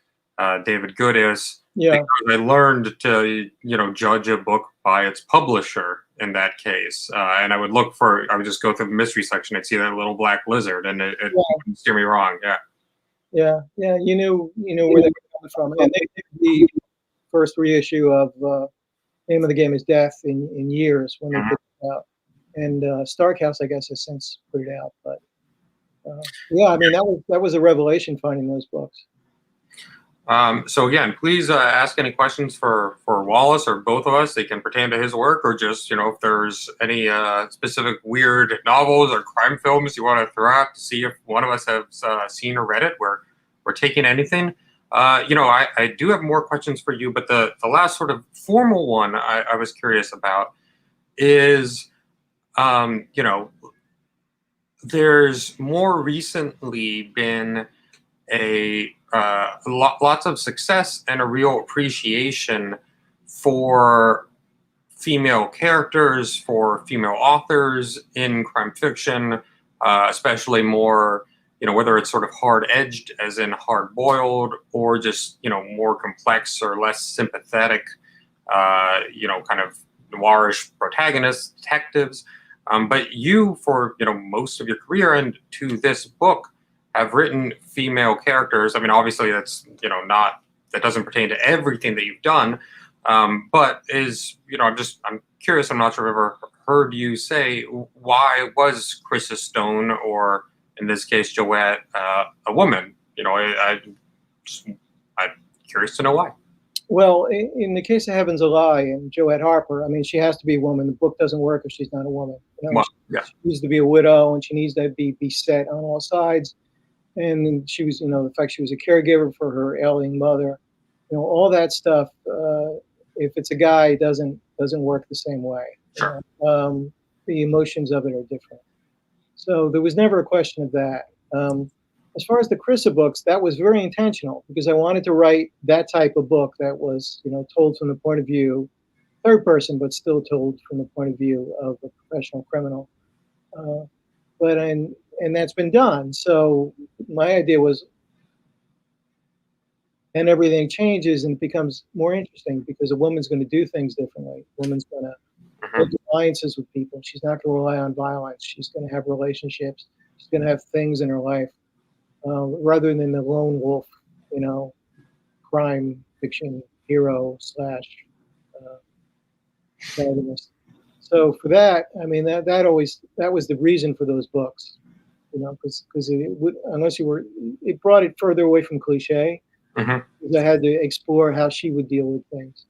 David Goodis, yeah, because I learned to, judge a book by its publisher in that case. And I would just go through the mystery section. I'd see that little black lizard, and it yeah, wouldn't steer me wrong. Yeah. yeah, yeah. You knew where they were coming from, and they did the first reissue of Name of the Game is Death in years when they Mhm. put it out, and Starkhouse, I guess, has since put it out. But yeah, I mean that was a revelation finding those books. So again, please ask any questions for Wallace or both of us. They can pertain to his work, or just if there's any specific weird novels or crime films you want to throw out to see if one of us has seen or read it. We're taking anything. I do have more questions for you, but the last sort of formal one I was curious about is, um, you know, there's more recently been lots of success and a real appreciation for female characters, for female authors in crime fiction, especially more, whether it's sort of hard edged, as in hard boiled, or just, more complex or less sympathetic, kind of noirish protagonists, detectives. But you, for, most of your career and to this book, have written female characters. I mean, obviously, that's, not, that doesn't pertain to everything that you've done, but is, I'm curious. I'm not sure I've ever heard you say, why was Krista Stone, or in this case Joette, a woman? Just, I'm curious to know why. Well, in the case of Heaven's a Lie and Joette Harper, I mean, she has to be a woman. The book doesn't work if she's not a woman. Well, yeah. She needs to be a widow, and she needs to be beset on all sides. And then she was, the fact she was a caregiver for her ailing mother, all that stuff. If it's a guy, it doesn't work the same way. Sure. The emotions of it are different. So there was never a question of that. As far as the Chrissa books, that was very intentional because I wanted to write that type of book that was, told from the point of view, third person, but still told from the point of view of a professional criminal. Uh, and that's been done. So my idea was, and everything changes and it becomes more interesting because a woman's going to do things differently. A woman's going to Mhm. make alliances with people. She's not going to rely on violence. She's going to have relationships. She's going to have things in her life rather than the lone wolf, you know, crime fiction hero slash protagonist. So for that, I mean, that was the reason for those books, because it would, unless you were, it brought it further away from cliche. Mhm. Because I had to explore how she would deal with things,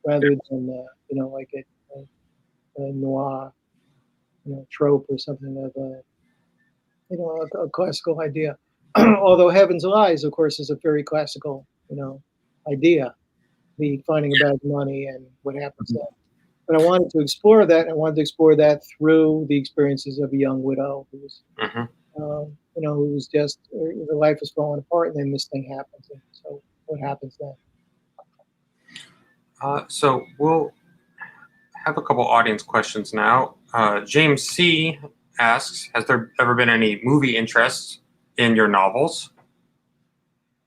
rather than like a noir, trope or something of a classical idea. Although Heaven's Lies, of course, is a very classical, idea, the finding a bag of money and what happens Mhm. then. But I wanted to explore that. And I wanted to explore that through the experiences of a young widow Mhm. who was just her life was falling apart, and then this thing happens. And so, what happens then? So we'll have a couple audience questions now. James C asks, has there ever been any movie interest in your novels?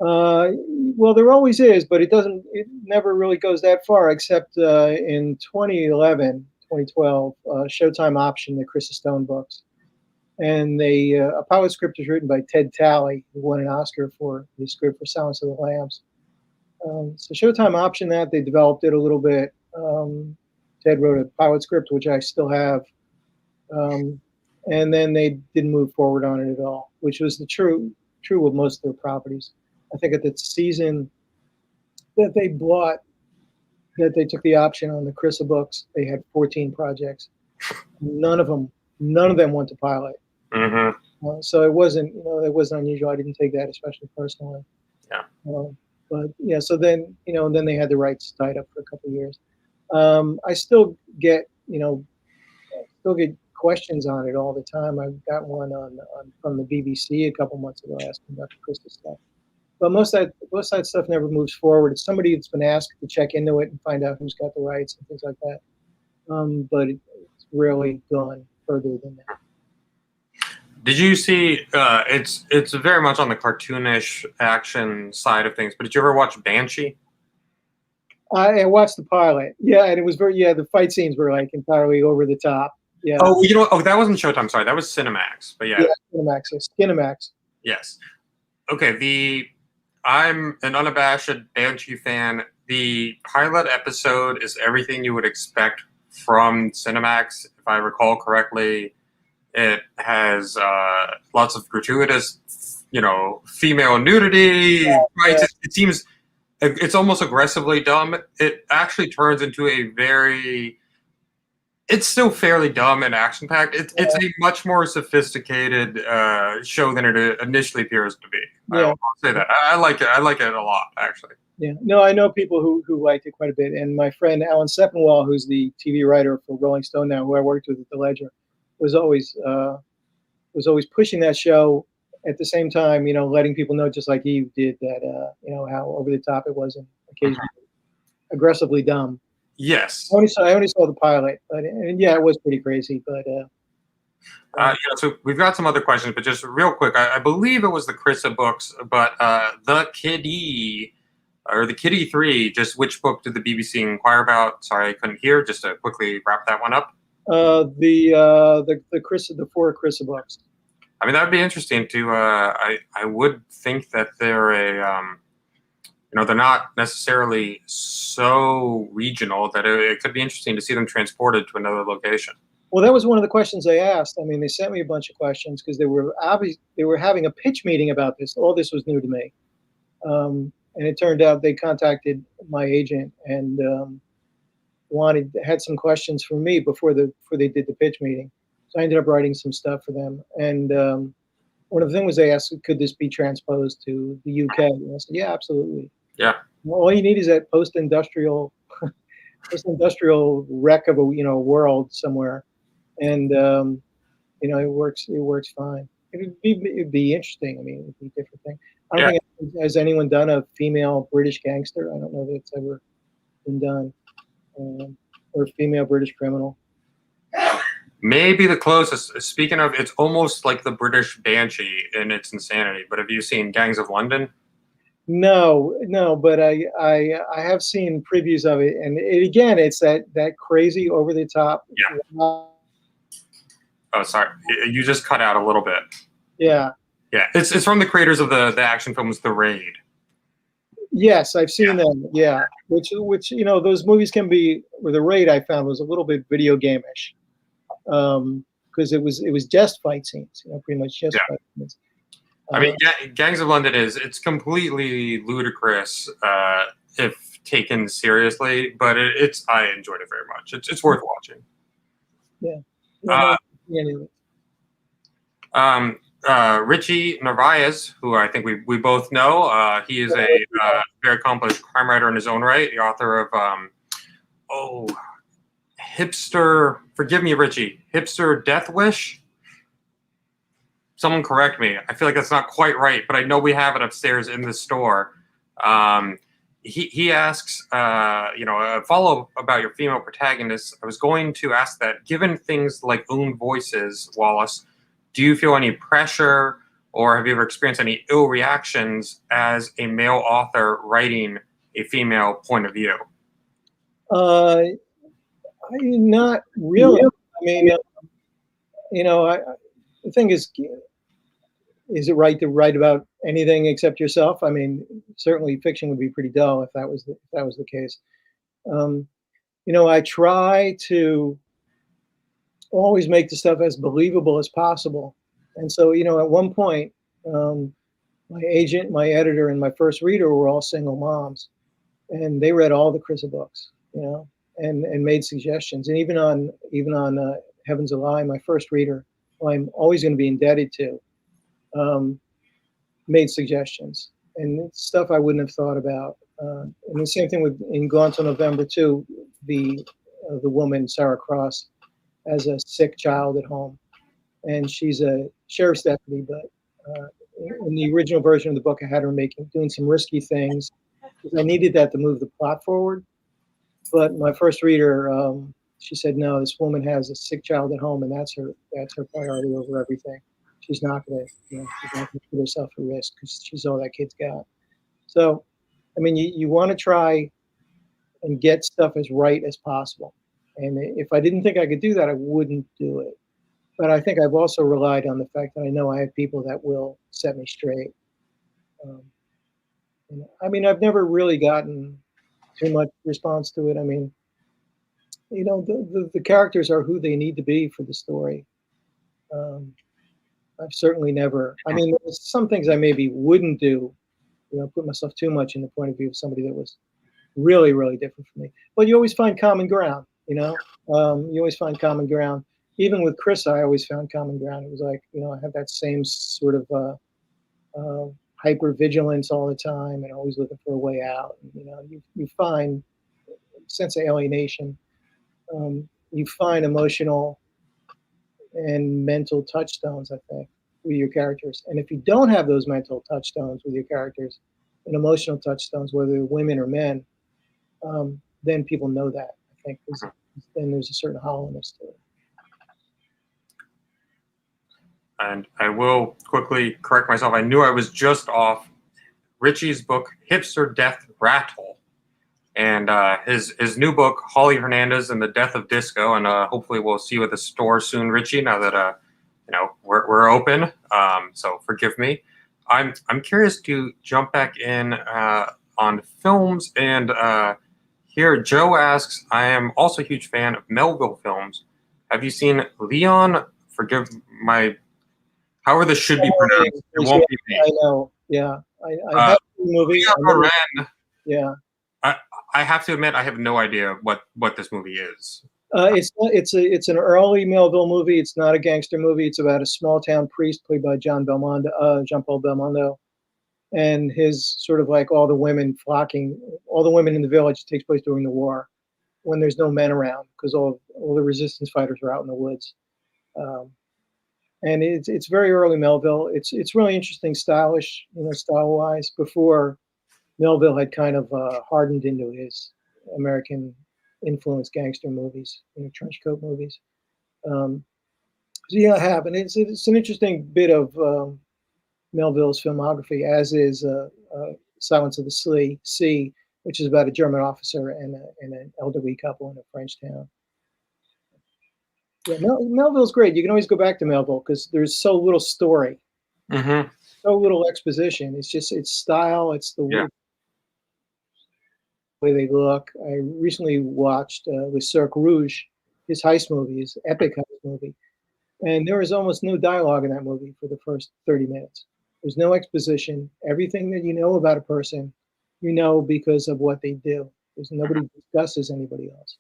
Uh, well, there always is, but it doesn't. It never really goes that far, except in 2011, 2012, Showtime optioned the Chris Stone books, and a pilot script was written by Ted Talley, who won an Oscar for his script for Silence of the Lambs. So Showtime optioned that. They developed it a little bit. Ted wrote a pilot script, which I still have. Um, and then they didn't move forward on it at all, which was the true with most of their properties. I think at the season that they bought, that they took the option on the Crissa books, they had 14 projects. None of them went to pilot. So it wasn't, it wasn't unusual. I didn't take that especially personally. Yeah. But yeah, so then, and then they had the rights tied up for a couple of years. I still get, questions on it all the time. I got one on from the BBC a couple months ago asking about the Crystal stuff. But most of that stuff never moves forward. It's somebody that's been asked to check into it and find out who's got the rights and things like that. But it's rarely gone further than that. Did you see? It's very much on the cartoonish action side of things. But did you ever watch Banshee? I watched the pilot. Yeah, and it was the fight scenes were like entirely over the top. Yeah. Oh, you know what? Oh, that wasn't Showtime. Sorry, that was Cinemax. But yeah. Cinemax. Skinemax. Yes. Okay. I'm an unabashed Banshee fan. The pilot episode is everything you would expect from Cinemax, if I recall correctly. It has lots of gratuitous, female nudity. Yeah. It seems it's almost aggressively dumb. It actually turns into it's still fairly dumb and action-packed. It's a much more sophisticated show than it initially appears to be. Yeah. I'll say that. I like it. I like it a lot, actually. Yeah. No, I know people who liked it quite a bit. And my friend Alan Sepinwall, who's the TV writer for Rolling Stone now, who I worked with at the Ledger, was always pushing that show at the same time, letting people know, just like he did, that how over the top it was and occasionally aggressively dumb. Yes. I only saw the pilot, and yeah, it was pretty crazy. But so we've got some other questions, but just real quick, I believe it was the Crissa books, but the Kiddie or the Kiddie 3. Just which book did the BBC inquire about? Sorry, I couldn't hear. Just to quickly wrap that one up. The four Crissa books. I mean, that would be interesting to. I would think that they're they're not necessarily so regional that it could be interesting to see them transported to another location. Well, that was one of the questions they asked. I mean, they sent me a bunch of questions because they were having a pitch meeting about this. All this was new to me, and it turned out they contacted my agent and had some questions for me before they did the pitch meeting. So I ended up writing some stuff for them. And one of the things they asked, could this be transposed to the UK? And I said, yeah, absolutely. Yeah. Well, all you need is that post-industrial wreck of a world somewhere, and it works fine. It'd be interesting. I mean, it'd be a different thing. I don't think has anyone done a female British gangster. I don't know that it's ever been done, or a female British criminal. Maybe the closest. Speaking of, it's almost like the British Banshee in its insanity. But have you seen Gangs of London? No, but I have seen previews of it, and it's that crazy over the top. Yeah. Oh, sorry, you just cut out a little bit. Yeah. Yeah, it's from the creators of the action films The Raid. Yes, I've seen them. Yeah, which those movies can be. Or The Raid I found was a little bit video game-ish, because it was just fight scenes. Pretty much just fight scenes. I mean, Gangs of London it's completely ludicrous if taken seriously, but I enjoyed it very much. It's worth watching. Yeah. Richie Narvaez, who I think we both know, he is a very accomplished crime writer in his own right, the author of Hipster. Forgive me, Richie. Hipster Death Wish. Someone correct me. I feel like that's not quite right, but I know we have it upstairs in the store. He asks, a follow-up about your female protagonists. I was going to ask that, given things like own voices, Wallace, do you feel any pressure or have you ever experienced any ill reactions as a male author writing a female point of view? Not really. I mean, the thing is it right to write about anything except yourself? I mean, certainly fiction would be pretty dull if that was the case. I try to always make the stuff as believable as possible. And so, at one point, my agent, my editor, and my first reader were all single moms, and they read all the Chrisa books, and made suggestions. And even on Heaven's a Lie, my first reader, who I'm always going to be indebted to, made suggestions, and it's stuff I wouldn't have thought about. And the same thing with in Gone to November too. The woman Sarah Cross has a sick child at home, and she's a sheriff's deputy. But in the original version of the book, I had her doing some risky things because I needed that to move the plot forward. But my first reader, she said, no, this woman has a sick child at home, and that's her priority over everything. She's not going to, she's not going to put herself at risk because she's all that kid's got. So, I mean, you want to try and get stuff as right as possible. And if I didn't think I could do that, I wouldn't do it. But I think I've also relied on the fact that I know I have people that will set me straight. I mean, I've never really gotten too much response to it. I mean, the characters are who they need to be for the story. I've certainly never. I mean, there's some things I maybe wouldn't do. Put myself too much in the point of view of somebody that was really, really different from me. But you always find common ground. You always find common ground. Even with Chris, I always found common ground. It was like, I had that same sort of hyper vigilance all the time, and always looking for a way out. And, you find a sense of alienation. You find emotional and mental touchstones, I think, with your characters. And if you don't have those mental touchstones with your characters and emotional touchstones, whether they're women or men, then people know that, I think, because then there's a certain hollowness to it. And I will quickly correct myself. I knew I was just off Richie's book, Hipster Death Rattle, and his new book, Holly Hernandez and the Death of Disco. And hopefully we'll see you at the store soon, Richie, now that we're open. So forgive me. I'm curious to jump back in on films. And here Joe asks, I am also a huge fan of Melville films. Have you seen Leon? Forgive my... However this should be pronounced. It won't be me. I know, yeah. I have the movie. Yeah. I have to admit, I have no idea what this movie is. It's an early Melville movie. It's not a gangster movie. It's about a small town priest played by Jean Paul Belmondo, and his sort of like all the women in the village. It takes place during the war, when there's no men around because all the resistance fighters are out in the woods. And it's very early Melville. It's really interesting, stylish, style-wise. Before Melville had kind of hardened into his American influence gangster movies, trench coat movies. So yeah, I have, and it's an interesting bit of Melville's filmography, as is Silence of the Sea, which is about a German officer and an elderly couple in a French town. Yeah, Melville's great. You can always go back to Melville because there's so little story, so little exposition. It's style. It's the way they look. I recently watched with Cirque Rouge, his heist movie, his epic heist movie, and there was almost no dialogue in that movie for the first 30 minutes. There's no exposition. Everything that you know about a person, because of what they do. There's nobody discusses anybody else.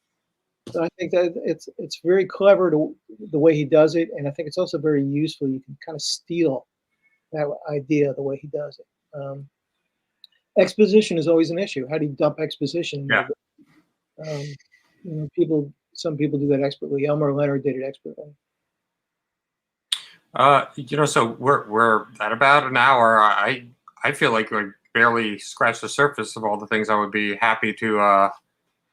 So I think that it's very clever the way he does it, and I think it's also very useful. You can kind of steal that idea the way he does it. Exposition is always an issue. How do you dump exposition? Yeah. Some people do that expertly. Elmer Leonard did it expertly. So we're at about an hour. I feel like we barely scratched the surface of all the things I would be happy to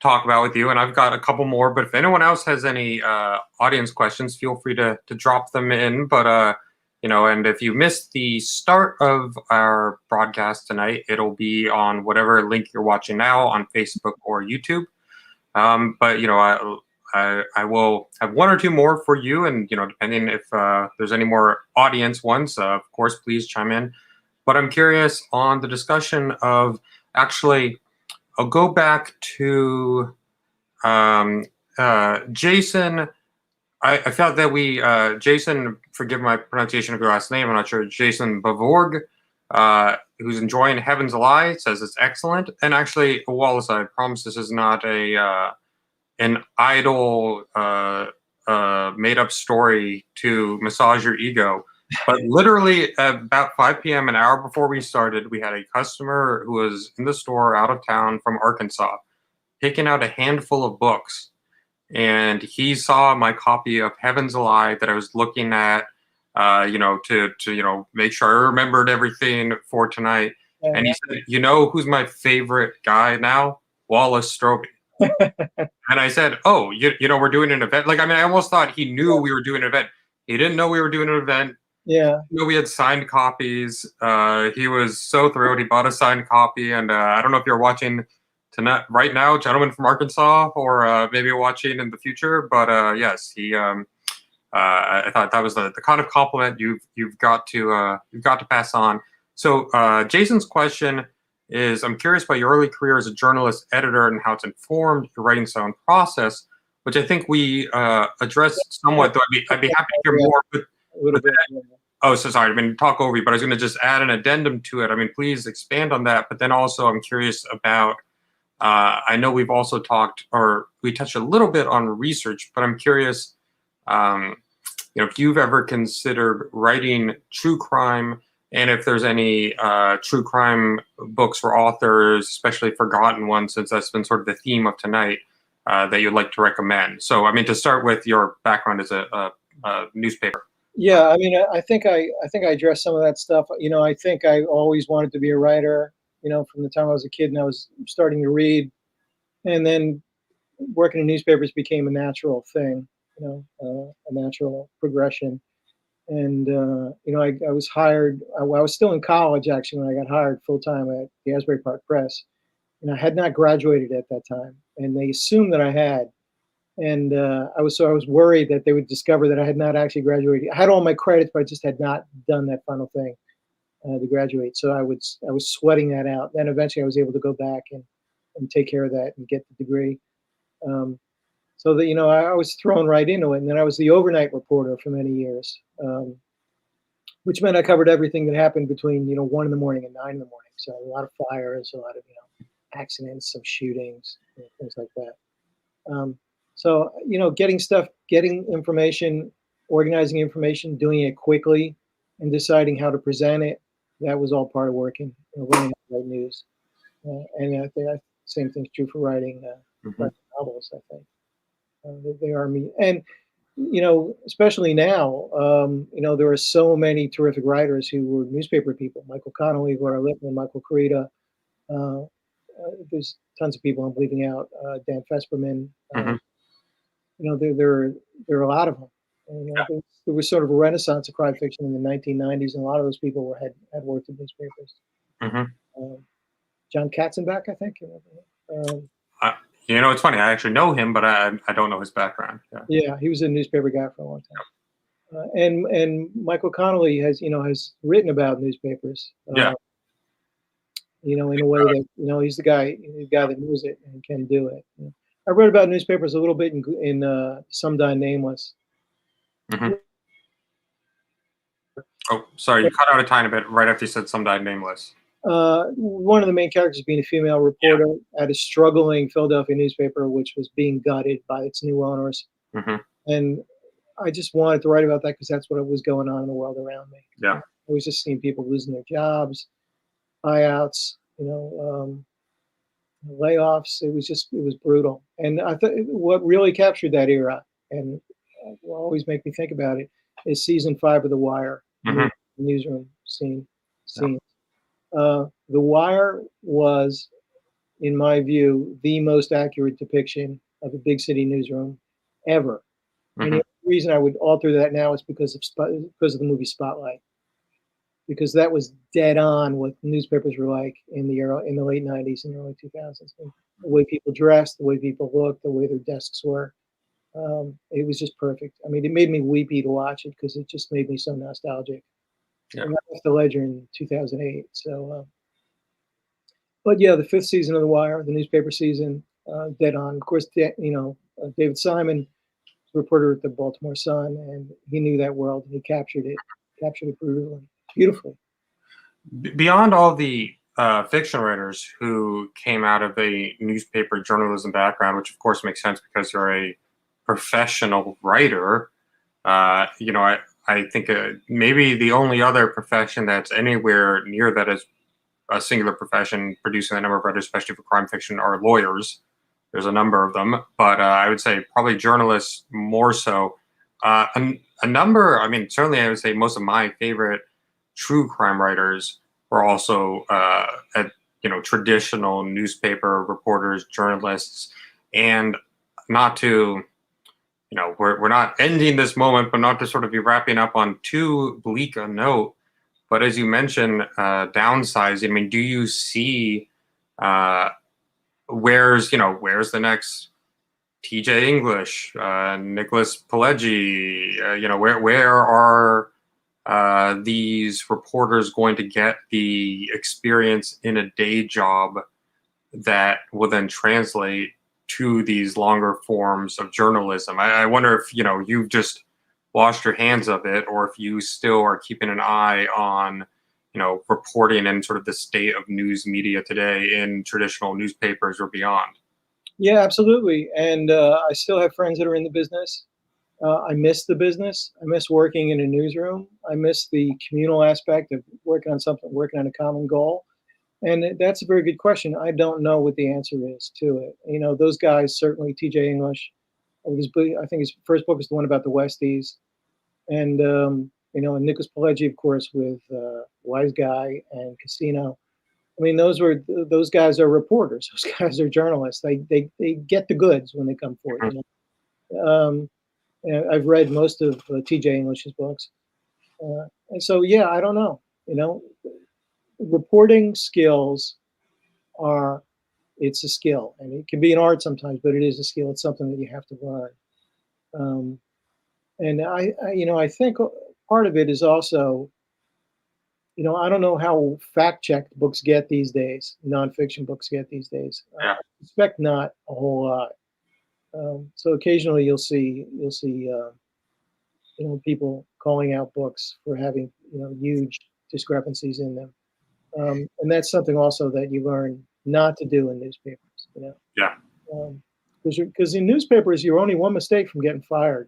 talk about with you, and I've got a couple more, but if anyone else has any audience questions, feel free to drop them in. But and if you missed the start of our broadcast tonight, it'll be on whatever link you're watching now on Facebook or YouTube. But I will have one or two more for you, and depending if there's any more audience ones, of course, please chime in. But I'm curious on the discussion of actually. I'll go back to Jason. I felt that we, Jason, forgive my pronunciation of your last name, I'm not sure, Jason Bavorg, who's enjoying Heaven's Lie, says it's excellent. And actually, Wallace, I promise this is not an idle, made up story to massage your ego. But literally, at about 5 p.m., an hour before we started, we had a customer who was in the store out of town from Arkansas, picking out a handful of books, and he saw my copy of Heaven's Lie that I was looking at, to make sure I remembered everything for tonight. And he said, "You know who's my favorite guy now? Wallace Stroby." And I said, "Oh, we're doing an event." Like, I mean, I almost thought he knew we were doing an event. He didn't know we were doing an event. Yeah. You know, we had signed copies. He was so thrilled. He bought a signed copy, and I don't know if you're watching tonight, right now, gentlemen from Arkansas, or maybe watching in the future. But yes, he. I thought that was the kind of compliment you've got to pass on. So Jason's question is, I'm curious about your early career as a journalist, editor, and how it's informed your writing style and process, which I think we addressed somewhat. Though I'd be happy to hear more. But oh, so sorry, I mean, talk over you, but I was going to just add an addendum to it. I mean, please expand on that. But then also, I'm curious about. I know we've also talked, or we touched a little bit on research, but I'm curious, if you've ever considered writing true crime, and if there's any true crime books or authors, especially forgotten ones, since that's been sort of the theme of tonight, that you'd like to recommend. So, I mean, to start with your background as a newspaper. Yeah, I mean, I think I addressed some of that stuff. I think I always wanted to be a writer. From the time I was a kid and I was starting to read, and then working in newspapers became a natural thing. A natural progression. And I was hired. I was still in college actually when I got hired full time at the Asbury Park Press, and I had not graduated at that time, and they assumed that I had. And I was worried that they would discover that I had not actually graduated. I had all my credits, but I just had not done that final thing to graduate. So I was sweating that out. Then eventually I was able to go back and take care of that and get the degree. So that I was thrown right into it. And then I was the overnight reporter for many years, which meant I covered everything that happened between 1 in the morning and 9 in the morning. So a lot of fires, a lot of accidents, some shootings, things like that. So, getting information, organizing information, doing it quickly, and deciding how to present it, that was all part of working, learning how to write news. And I think same thing's true for writing novels, I think. They are me. And, especially now, there are so many terrific writers who were newspaper people. Michael Connolly, Laura Lippman, Michael Carita. There's tons of people I'm leaving out. Dan Fesperman. There are a lot of them. And, there was sort of a renaissance of crime fiction in the 1990s, and a lot of those people had worked in newspapers. John Katzenbach, I think. It's funny. I actually know him, but I don't know his background. Yeah, he was a newspaper guy for a long time. And Michael Connolly has written about newspapers. In a way that he's the guy that knows it and can do it. I read about newspapers a little bit in Some Die Nameless. Oh, sorry, you cut out a tiny bit right after you said Some Died Nameless. One of the main characters being a female reporter at a struggling Philadelphia newspaper, which was being gutted by its new owners. And I just wanted to write about that because that's what was going on in the world around me. Yeah. I was just seeing people losing their jobs, buyouts, layoffs. It was brutal. And I thought what really captured that era, and will always make me think about it, is season 5 of The Wire, newsroom scene. The Wire was, in my view, the most accurate depiction of a big city newsroom ever. And the reason I would alter that now is because of the movie Spotlight, because that was dead on what newspapers were like in the late 90s and early 2000s. And the way people dressed, the way people looked, the way their desks were. It was just perfect. I mean, it made me weepy to watch it because it just made me so nostalgic. And I left the Ledger in 2008. So, but yeah, the 5th season of The Wire, the newspaper season, dead on. Of course, David Simon reporter at the Baltimore Sun, and he knew that world, and he captured it beautifully. Beyond all the fiction writers who came out of a newspaper journalism background, which of course makes sense because you're a professional writer, I think maybe the only other profession that's anywhere near that is a singular profession producing a number of writers, especially for crime fiction, are lawyers. There's a number of them, but I would say probably journalists more so. A number, I mean, certainly I would say most of my favorite true crime writers were also traditional newspaper reporters, journalists, and not to, we're not ending this moment, but not to sort of be wrapping up on too bleak a note. But as you mentioned, downsizing. I mean, do you see where's the next TJ English, Nicholas Pileggi? Where are these reporters going to get the experience in a day job that will then translate to these longer forms of journalism? I wonder if you've just washed your hands of it, or if you still are keeping an eye on reporting and sort of the state of news media today in traditional newspapers or beyond. Yeah, absolutely. And I still have friends that are in the business. I miss the business. I miss working in a newsroom. I miss the communal aspect of working on something, working on a common goal. And that's a very good question. I don't know what the answer is to it. Those guys, certainly TJ English, I think his first book is the one about the Westies. And, and Nicholas Pileggi, of course, with Wise Guy and Casino. I mean, those guys are reporters. Those guys are journalists. They get the goods when they come forward. I've read most of T.J. English's books, and so yeah, I don't know. Reporting skills it's a skill, and it can be an art sometimes, but it is a skill. It's something that you have to learn. And I think part of it is also, I don't know how fact-checked books get these days, nonfiction books get these days. Yeah. I suspect not a whole lot. So occasionally you'll see people calling out books for having huge discrepancies in them, and that's something also that you learn not to do in newspapers. Yeah. Because in newspapers you're only one mistake from getting fired.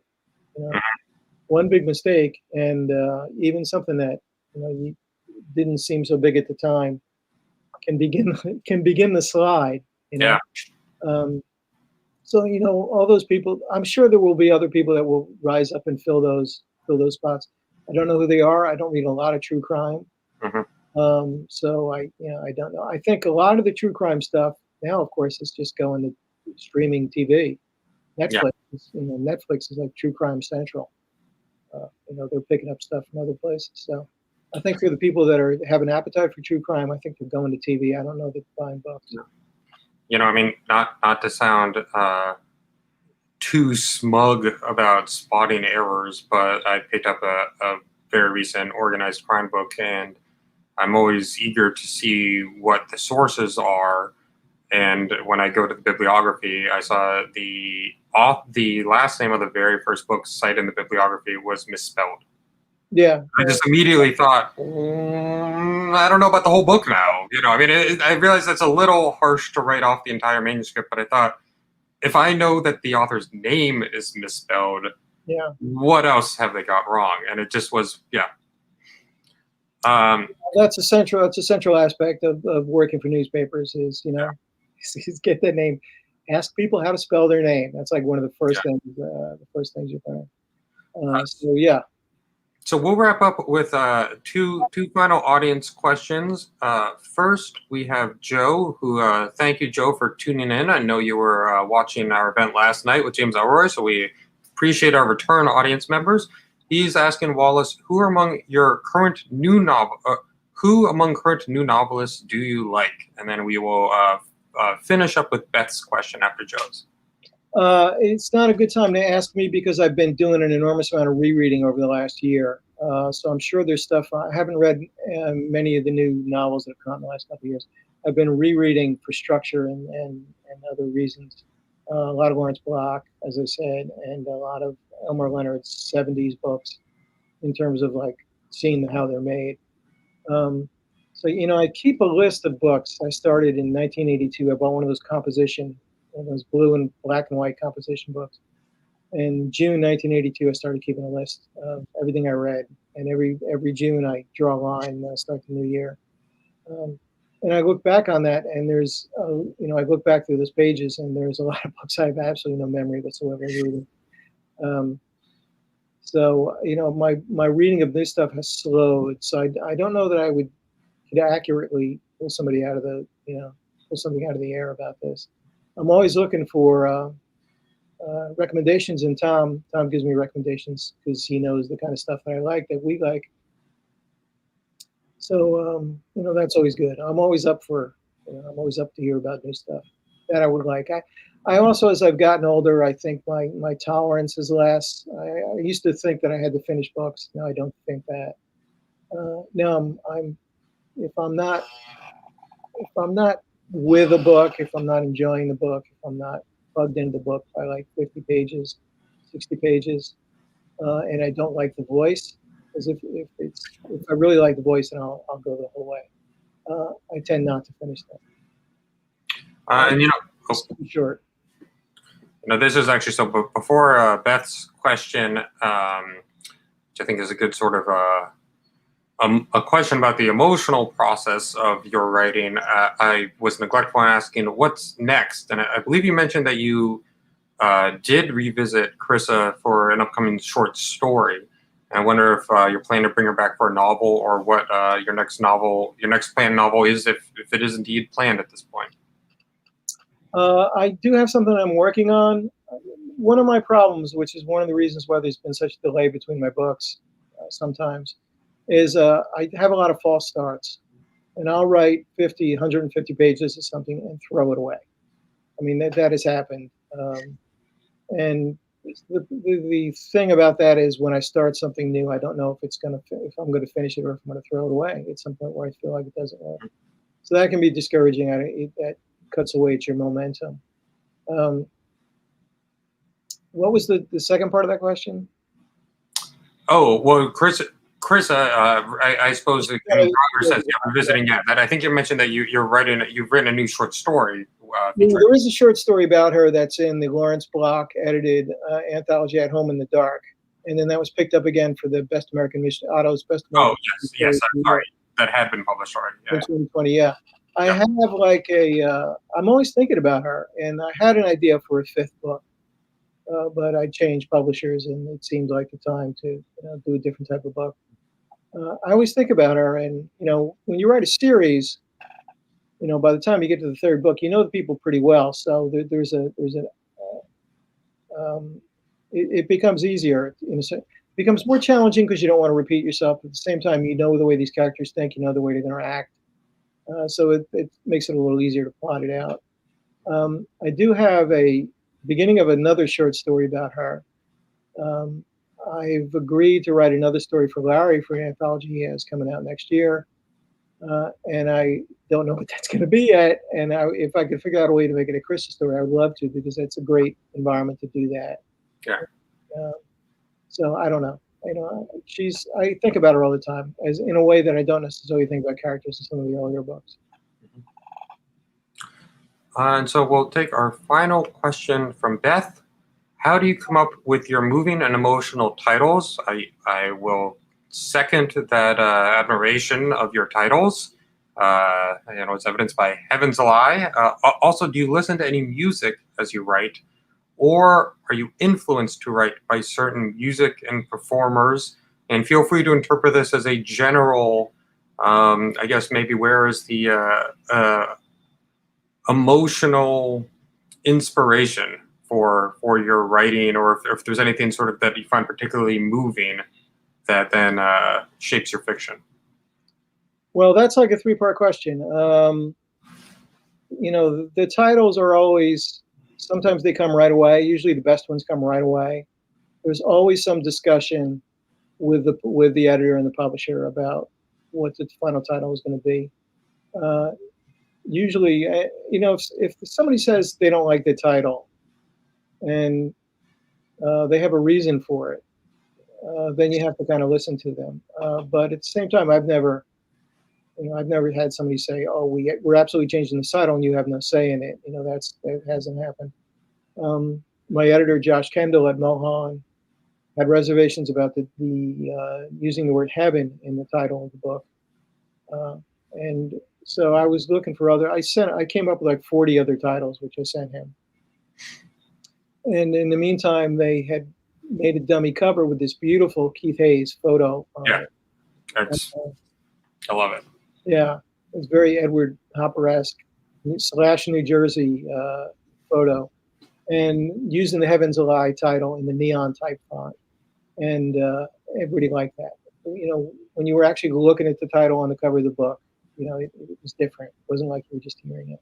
One big mistake, and even something that you didn't seem so big at the time can begin the slide. Yeah. So all those people. I'm sure there will be other people that will rise up and fill those spots. I don't know who they are. I don't read a lot of true crime, so I don't know. I think a lot of the true crime stuff now, of course, is just going to streaming TV. Netflix, Netflix is like True Crime Central. They're picking up stuff from other places. So I think for the people that have an appetite for true crime, I think they're going to TV. I don't know that they're buying books. I mean, not to sound too smug about spotting errors, but I picked up a very recent organized crime book, and I'm always eager to see what the sources are. And when I go to the bibliography, I saw the last name of the very first book cited in the bibliography was misspelled. Yeah. I just immediately thought, I don't know about the whole book now. I mean, I realize that's a little harsh to write off the entire manuscript, but I thought, if I know that the author's name is misspelled, what else have they got wrong? And it just was, That's a central aspect of working for newspapers is, is get that name. Ask people how to spell their name. That's like one of the first things. The first things you learn. So yeah. So we'll wrap up with two final audience questions. First, we have Joe, who thank you, Joe, for tuning in. I know you were watching our event last night with James Elroy, so we appreciate our return audience members. He's asking Wallace, who among current new novelists do you like? And then we will finish up with Beth's question after Joe's. It's not a good time to ask me because I've been doing an enormous amount of rereading over the last year. So I'm sure there's stuff. I haven't read many of the new novels that have come out in the last couple of years. I've been rereading for structure and other reasons. a lot of Lawrence Block, as I said, and a lot of Elmer Leonard's 70s books in terms of like seeing how they're made. Um, so, I keep a list of books. I started in 1982. I bought one of those one of those blue and black and white composition books. In June 1982, I started keeping a list of everything I read. And every June, I draw a line and I start the new year. Um, and I look back on that, and I look back through those pages, and there's a lot of books I have absolutely no memory whatsoever of reading. Um, so, my reading of this stuff has slowed. So I don't know that I could accurately pull somebody out of pull something out of the air about this. I'm always looking for recommendations, and Tom gives me recommendations because he knows the kind of stuff that I like, that we like. So that's always good. I'm always up to hear about new stuff that I would like. I also, as I've gotten older, I think my tolerance is less. I used to think that I had to finish books. Now I don't think that. Now I'm if I'm not with a book, if I'm not enjoying the book, if I'm not plugged into the book by like 50 pages, 60 pages, and I don't like the voice, because if I really like the voice, then I'll go the whole way. I tend not to finish them. And It's too short. this is actually so. Before Beth's question, which I think is a good sort of a question about the emotional process of your writing. I was neglectful in asking what's next, and I believe you mentioned that you did revisit Carissa for an upcoming short story. I wonder if you're planning to bring her back for a novel, or what your next planned novel is, if it is indeed planned at this point. I do have something I'm working on. One of my problems, which is one of the reasons why there's been such a delay between my books sometimes, is I have a lot of false starts. And I'll write 50, 150 pages of something and throw it away. I mean, that has happened. And the thing about that is, when I start something new, I don't know if I'm going to finish it, or if I'm going to throw it away at some point where I feel like it doesn't work. So that can be discouraging. That cuts away at your momentum. What was the second part of that question? Oh, well, Chris, I suppose the Robert says, yeah, revisiting. Yeah, that I think you mentioned that you've written a new short story. There is a short story about her that's in the Lawrence Block edited anthology At Home in the Dark, and then that was picked up again for the Best American Mystery, Otto's Best American. Oh yes, I'm sorry, that had been published already. In 2020, yeah. I have I'm always thinking about her, and I had an idea for a fifth book, but I changed publishers, and it seemed like the time to do a different type of book. I always think about her, and when you write a series, by the time you get to the third book, you know the people pretty well. So it becomes easier. It becomes more challenging because you don't want to repeat yourself. At the same time, you know the way these characters think, you know the way they're going to act. So it makes it a little easier to plot it out. I do have a beginning of another short story about her. I've agreed to write another story for Larry for an anthology he has coming out next year. And I don't know what that's going to be yet. And if I could figure out a way to make it a Carissa story, I would love to, because that's a great environment to do that. Yeah. So I don't know. I think about her all the time, as in a way that I don't necessarily think about characters in some of the earlier books. And so we'll take our final question from Beth. How do you come up with your moving and emotional titles? I will second that admiration of your titles. It's evidenced by Heaven's Lie. Also, do you listen to any music as you write, or are you influenced to write by certain music and performers? And feel free to interpret this as a general, I guess maybe where is the emotional inspiration for your writing, or if there's anything sort of that you find particularly moving that then shapes your fiction. Well, that's like a three-part question. The titles are always, sometimes they come right away. Usually the best ones come right away. There's always some discussion with the editor and the publisher about what the final title is going to be. Usually, if somebody says they don't like the title, and they have a reason for it. Then you have to kind of listen to them. But at the same time, I've never had somebody say, "Oh, we're absolutely changing the title, and you have no say in it." That hasn't happened. My editor, Josh Kendall at Mulholland, had reservations about the using the word heaven in the title of the book, and so I was looking for other. I came up with like 40 other titles, which I sent him. And in the meantime, they had made a dummy cover with this beautiful Keith Hayes photo on Yeah, it. I love it. Yeah, it's very Edward Hopper-esque, slash New Jersey photo, and using the Heavens Lie title in the neon type font. And everybody liked that. When you were actually looking at the title on the cover of the book, it was different. It wasn't like you were just hearing it.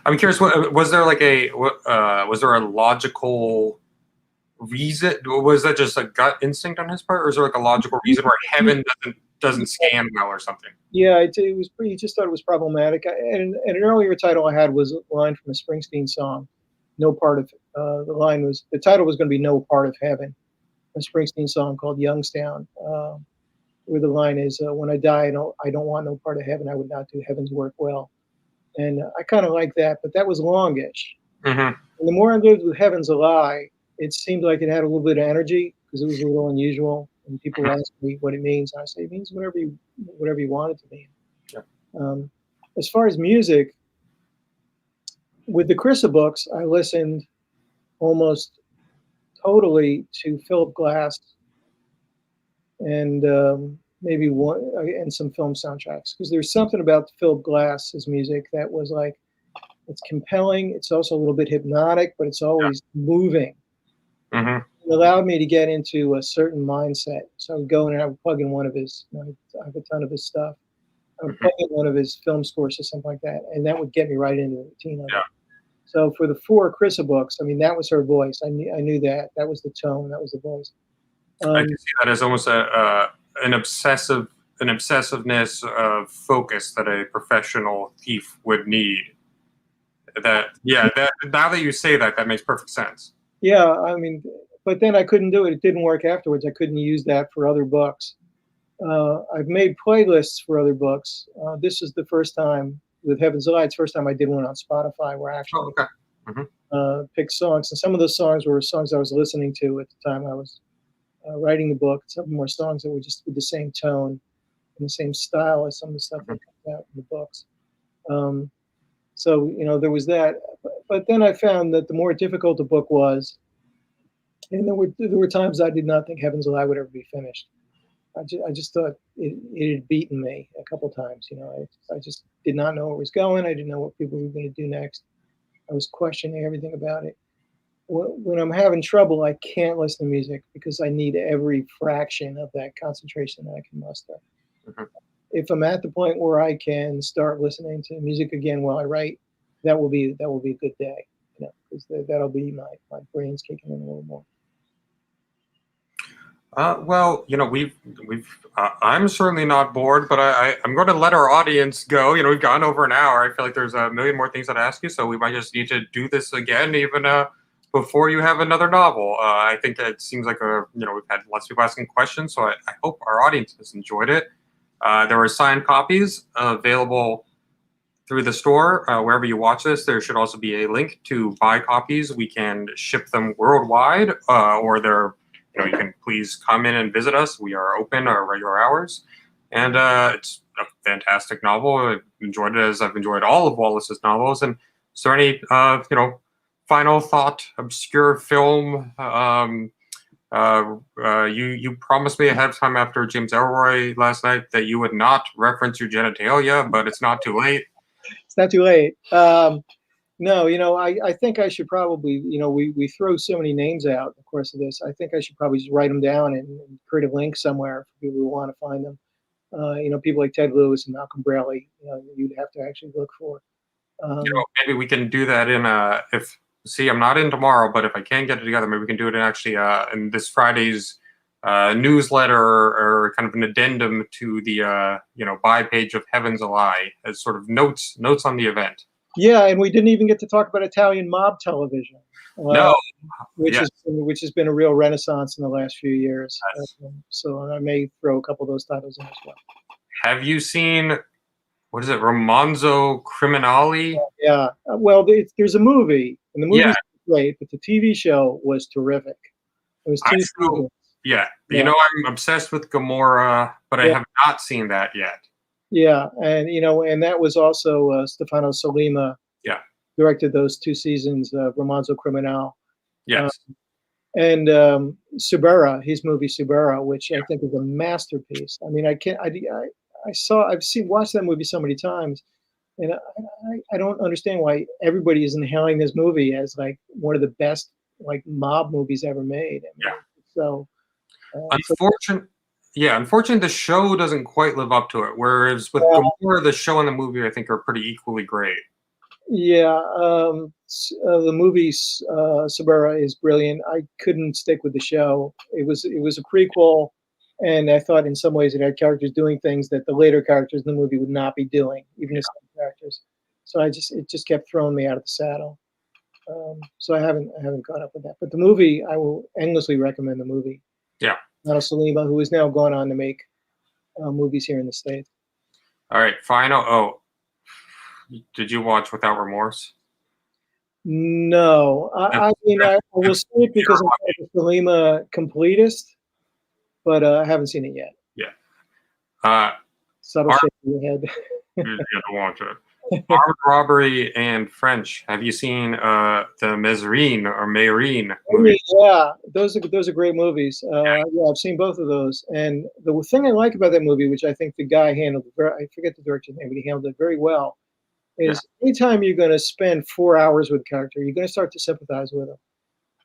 I'm curious. Was there like was there a logical reason? Was that just a gut instinct on his part, or is there like a logical reason where heaven doesn't scan well or something? Yeah, it was. He just thought it was problematic. And an earlier title I had was a line from a Springsteen song. No part of the title was going to be "No Part of Heaven," a Springsteen song called Youngstown, where the line is, "When I die, I don't want no part of heaven. I would not do heaven's work well." And I kind of like that, but that was longish. Mm-hmm. And the more I lived with Heaven's a Lie, it seemed like it had a little bit of energy because it was a little unusual. And people ask me what it means. I say it means whatever you want it to mean. Yeah. As far as music, with the Chrissa books, I listened almost totally to Philip Glass and maybe one and some film soundtracks, because there's something about Philip Glass's music that was like, it's compelling. It's also a little bit hypnotic, but it's always moving. Mm-hmm. It allowed me to get into a certain mindset. So I would go in and I would plug in one of his, I have a ton of his stuff. I would plug in one of his film scores or something like that, and that would get me right into the routine of it. So for the 4 Chrissa books, I mean, that was her voice. I knew that. That was the tone. That was the voice. I can see that as almost an obsessiveness of focus that a professional thief would need. That now that you say that, that makes perfect sense. Yeah, I mean, but then I couldn't do it. It didn't work afterwards. I couldn't use that for other books. I've made playlists for other books. This is the first time with Heaven's Light. It's the first time I did one on Spotify where I actually picked songs. And some of those songs were songs I was listening to at the time I was writing the book. Some more songs that were just with the same tone and the same style as some of the stuff that comes out in the books. So there was that. But then I found that the more difficult the book was, and there were times I did not think Heaven's Lie would ever be finished. I just thought it had beaten me a couple times. I just did not know where it was going. I didn't know what people were going to do next. I was questioning everything about it. When I'm having trouble, I can't listen to music because I need every fraction of that concentration that I can muster. Mm-hmm. If I'm at the point where I can start listening to music again while I write, that will be a good day. Because that'll be my brain's kicking in a little more. Well, I'm certainly not bored, but I'm going to let our audience go. We've gone over an hour. I feel like there's a million more things I'd ask you, so we might just need to do this again, even before you have another novel. I think it seems like we've had lots of people asking questions, so I hope our audience has enjoyed it. There were signed copies available through the store. Wherever you watch this, there should also be a link to buy copies. We can ship them worldwide, or you can please come in and visit us. We are open our regular hours. And it's a fantastic novel. I've enjoyed it as I've enjoyed all of Wallace's novels. And is there any, final thought, obscure film? You promised me ahead of time after James Elroy last night that you would not reference your genitalia, but it's not too late. It's not too late. No, I think I should probably, we throw so many names out in the course of this. I think I should probably just write them down and create a link somewhere for people who want to find them. People like Ted Lewis and Malcolm Braley, you'd have to actually look for. Maybe we can do that I'm not in tomorrow, but if I can get it together, maybe we can do it in this Friday's newsletter or kind of an addendum to the buy page of Heaven's a Lie as sort of notes on the event. Yeah, and we didn't even get to talk about Italian mob television. uh, No. which Yeah. has been a real renaissance in the last few years. So I may throw a couple of those titles in as well. Have you seen, what is it, Romanzo Criminale? Yeah. Well, there's a movie, and the Yeah. movie's great, but the TV show was terrific. It was I two still, seasons. yeah. You Yeah. know, I'm obsessed with Gomorrah, but I Yeah. have not seen that yet. Yeah. And, and that was also Stefano Sollima Yeah. directed those two seasons of Romanzo Criminale. Uh, Yes. and Subera, his movie Subera, which I think is a masterpiece. I mean, I can't, I've watched that movie so many times, and I don't understand why everybody isn't hailing this movie as like one of the best like mob movies ever made. I Yeah. mean, so, so Unfortunately, the show doesn't quite live up to it. Whereas with uh, Gomorrah, the show and the movie, I think, are pretty equally great. yeah, the movie Subera is brilliant. I couldn't stick with the show. It was a prequel, and I thought in some ways it had characters doing things that the later characters in the movie would not be doing, even the same characters. So it just kept throwing me out of the saddle. So I haven't caught up with that. But the movie, I will endlessly recommend the movie. Yeah. Nano Salima, who has now gone on to make movies here in the States. All right. Final. Oh, did you watch Without Remorse? No, I mean I will see it because I'm kind of a Salima completist, but I haven't seen it yet. Yeah. Uh, Subtle Ar- shake of your head. you gotta watch it. Armed Robbery and French. Have you seen the Mezrine or Meyrine movie? Yeah, those are great movies. Yeah, I've seen both of those. And the thing I like about that movie, which I think the guy handled I forget the director's name, but he handled it very well, Yeah. is anytime you're going to spend 4 hours with a character, you're going to start to sympathize with him.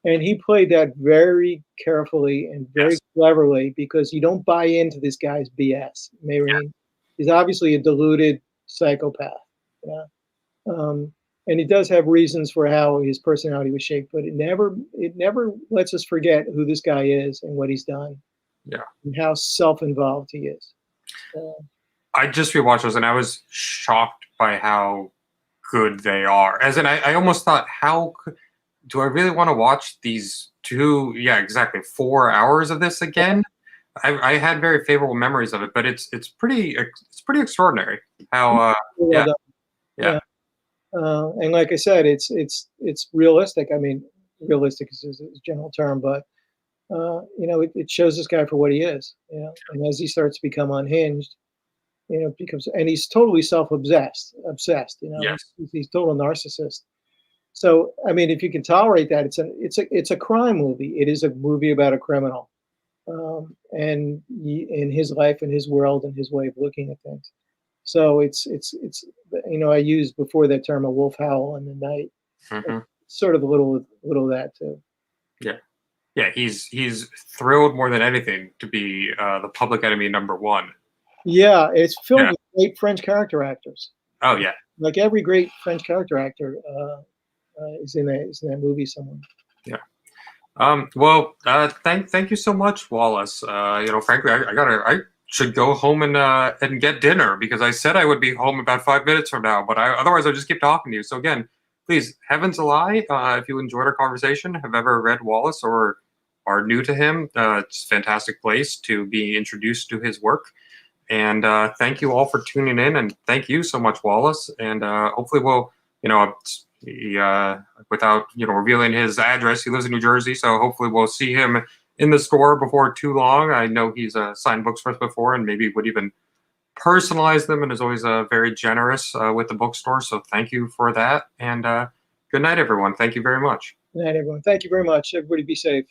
And he played that very carefully and very Yes. cleverly because you don't buy into this guy's BS. Mayrine, he's obviously a deluded psychopath. Yeah. And he does have reasons for how his personality was shaped, but it never lets us forget who this guy is and what he's done. Yeah. And how self-involved he is. I just rewatched those and I was shocked by how good they are. As in, I almost thought, do I really want to watch these 4 hours of this again? I had very favorable memories of it, but it's pretty extraordinary how Well done. yeah. And like I said, it's realistic. I mean, realistic is a general term, but it shows this guy for what he is. And as he starts to become unhinged, and he's totally self-obsessed. Yes. He's total narcissist. So I mean, if you can tolerate that, it's a crime movie. It is a movie about a criminal, and in his life and his world and his way of looking at things. So it's I used before that term a wolf howl in the night. Hmm. It's sort of a little of that too. Yeah. Yeah. He's thrilled more than anything to be the public enemy #1. Yeah, it's filled Yeah. with great French character actors. Oh yeah. Like every great French character actor is in that movie somewhere. Yeah. Well, thank you so much, Wallace. Frankly, I should go home and get dinner because I said I would be home about 5 minutes from now, but otherwise I'll just keep talking to you. So again, please, Heavens Lie, if you enjoyed our conversation, have ever read Wallace or are new to him, it's a fantastic place to be introduced to his work. And thank you all for tuning in, and thank you so much, Wallace. And hopefully we'll, without revealing his address, he lives in New Jersey, so hopefully we'll see him in the store before too long. I know he's signed books for us before, and maybe would even personalize them, and is always very generous with the bookstore. So thank you for that, and good night, everyone. Thank you very much. Good night, everyone. Thank you very much. Everybody be safe.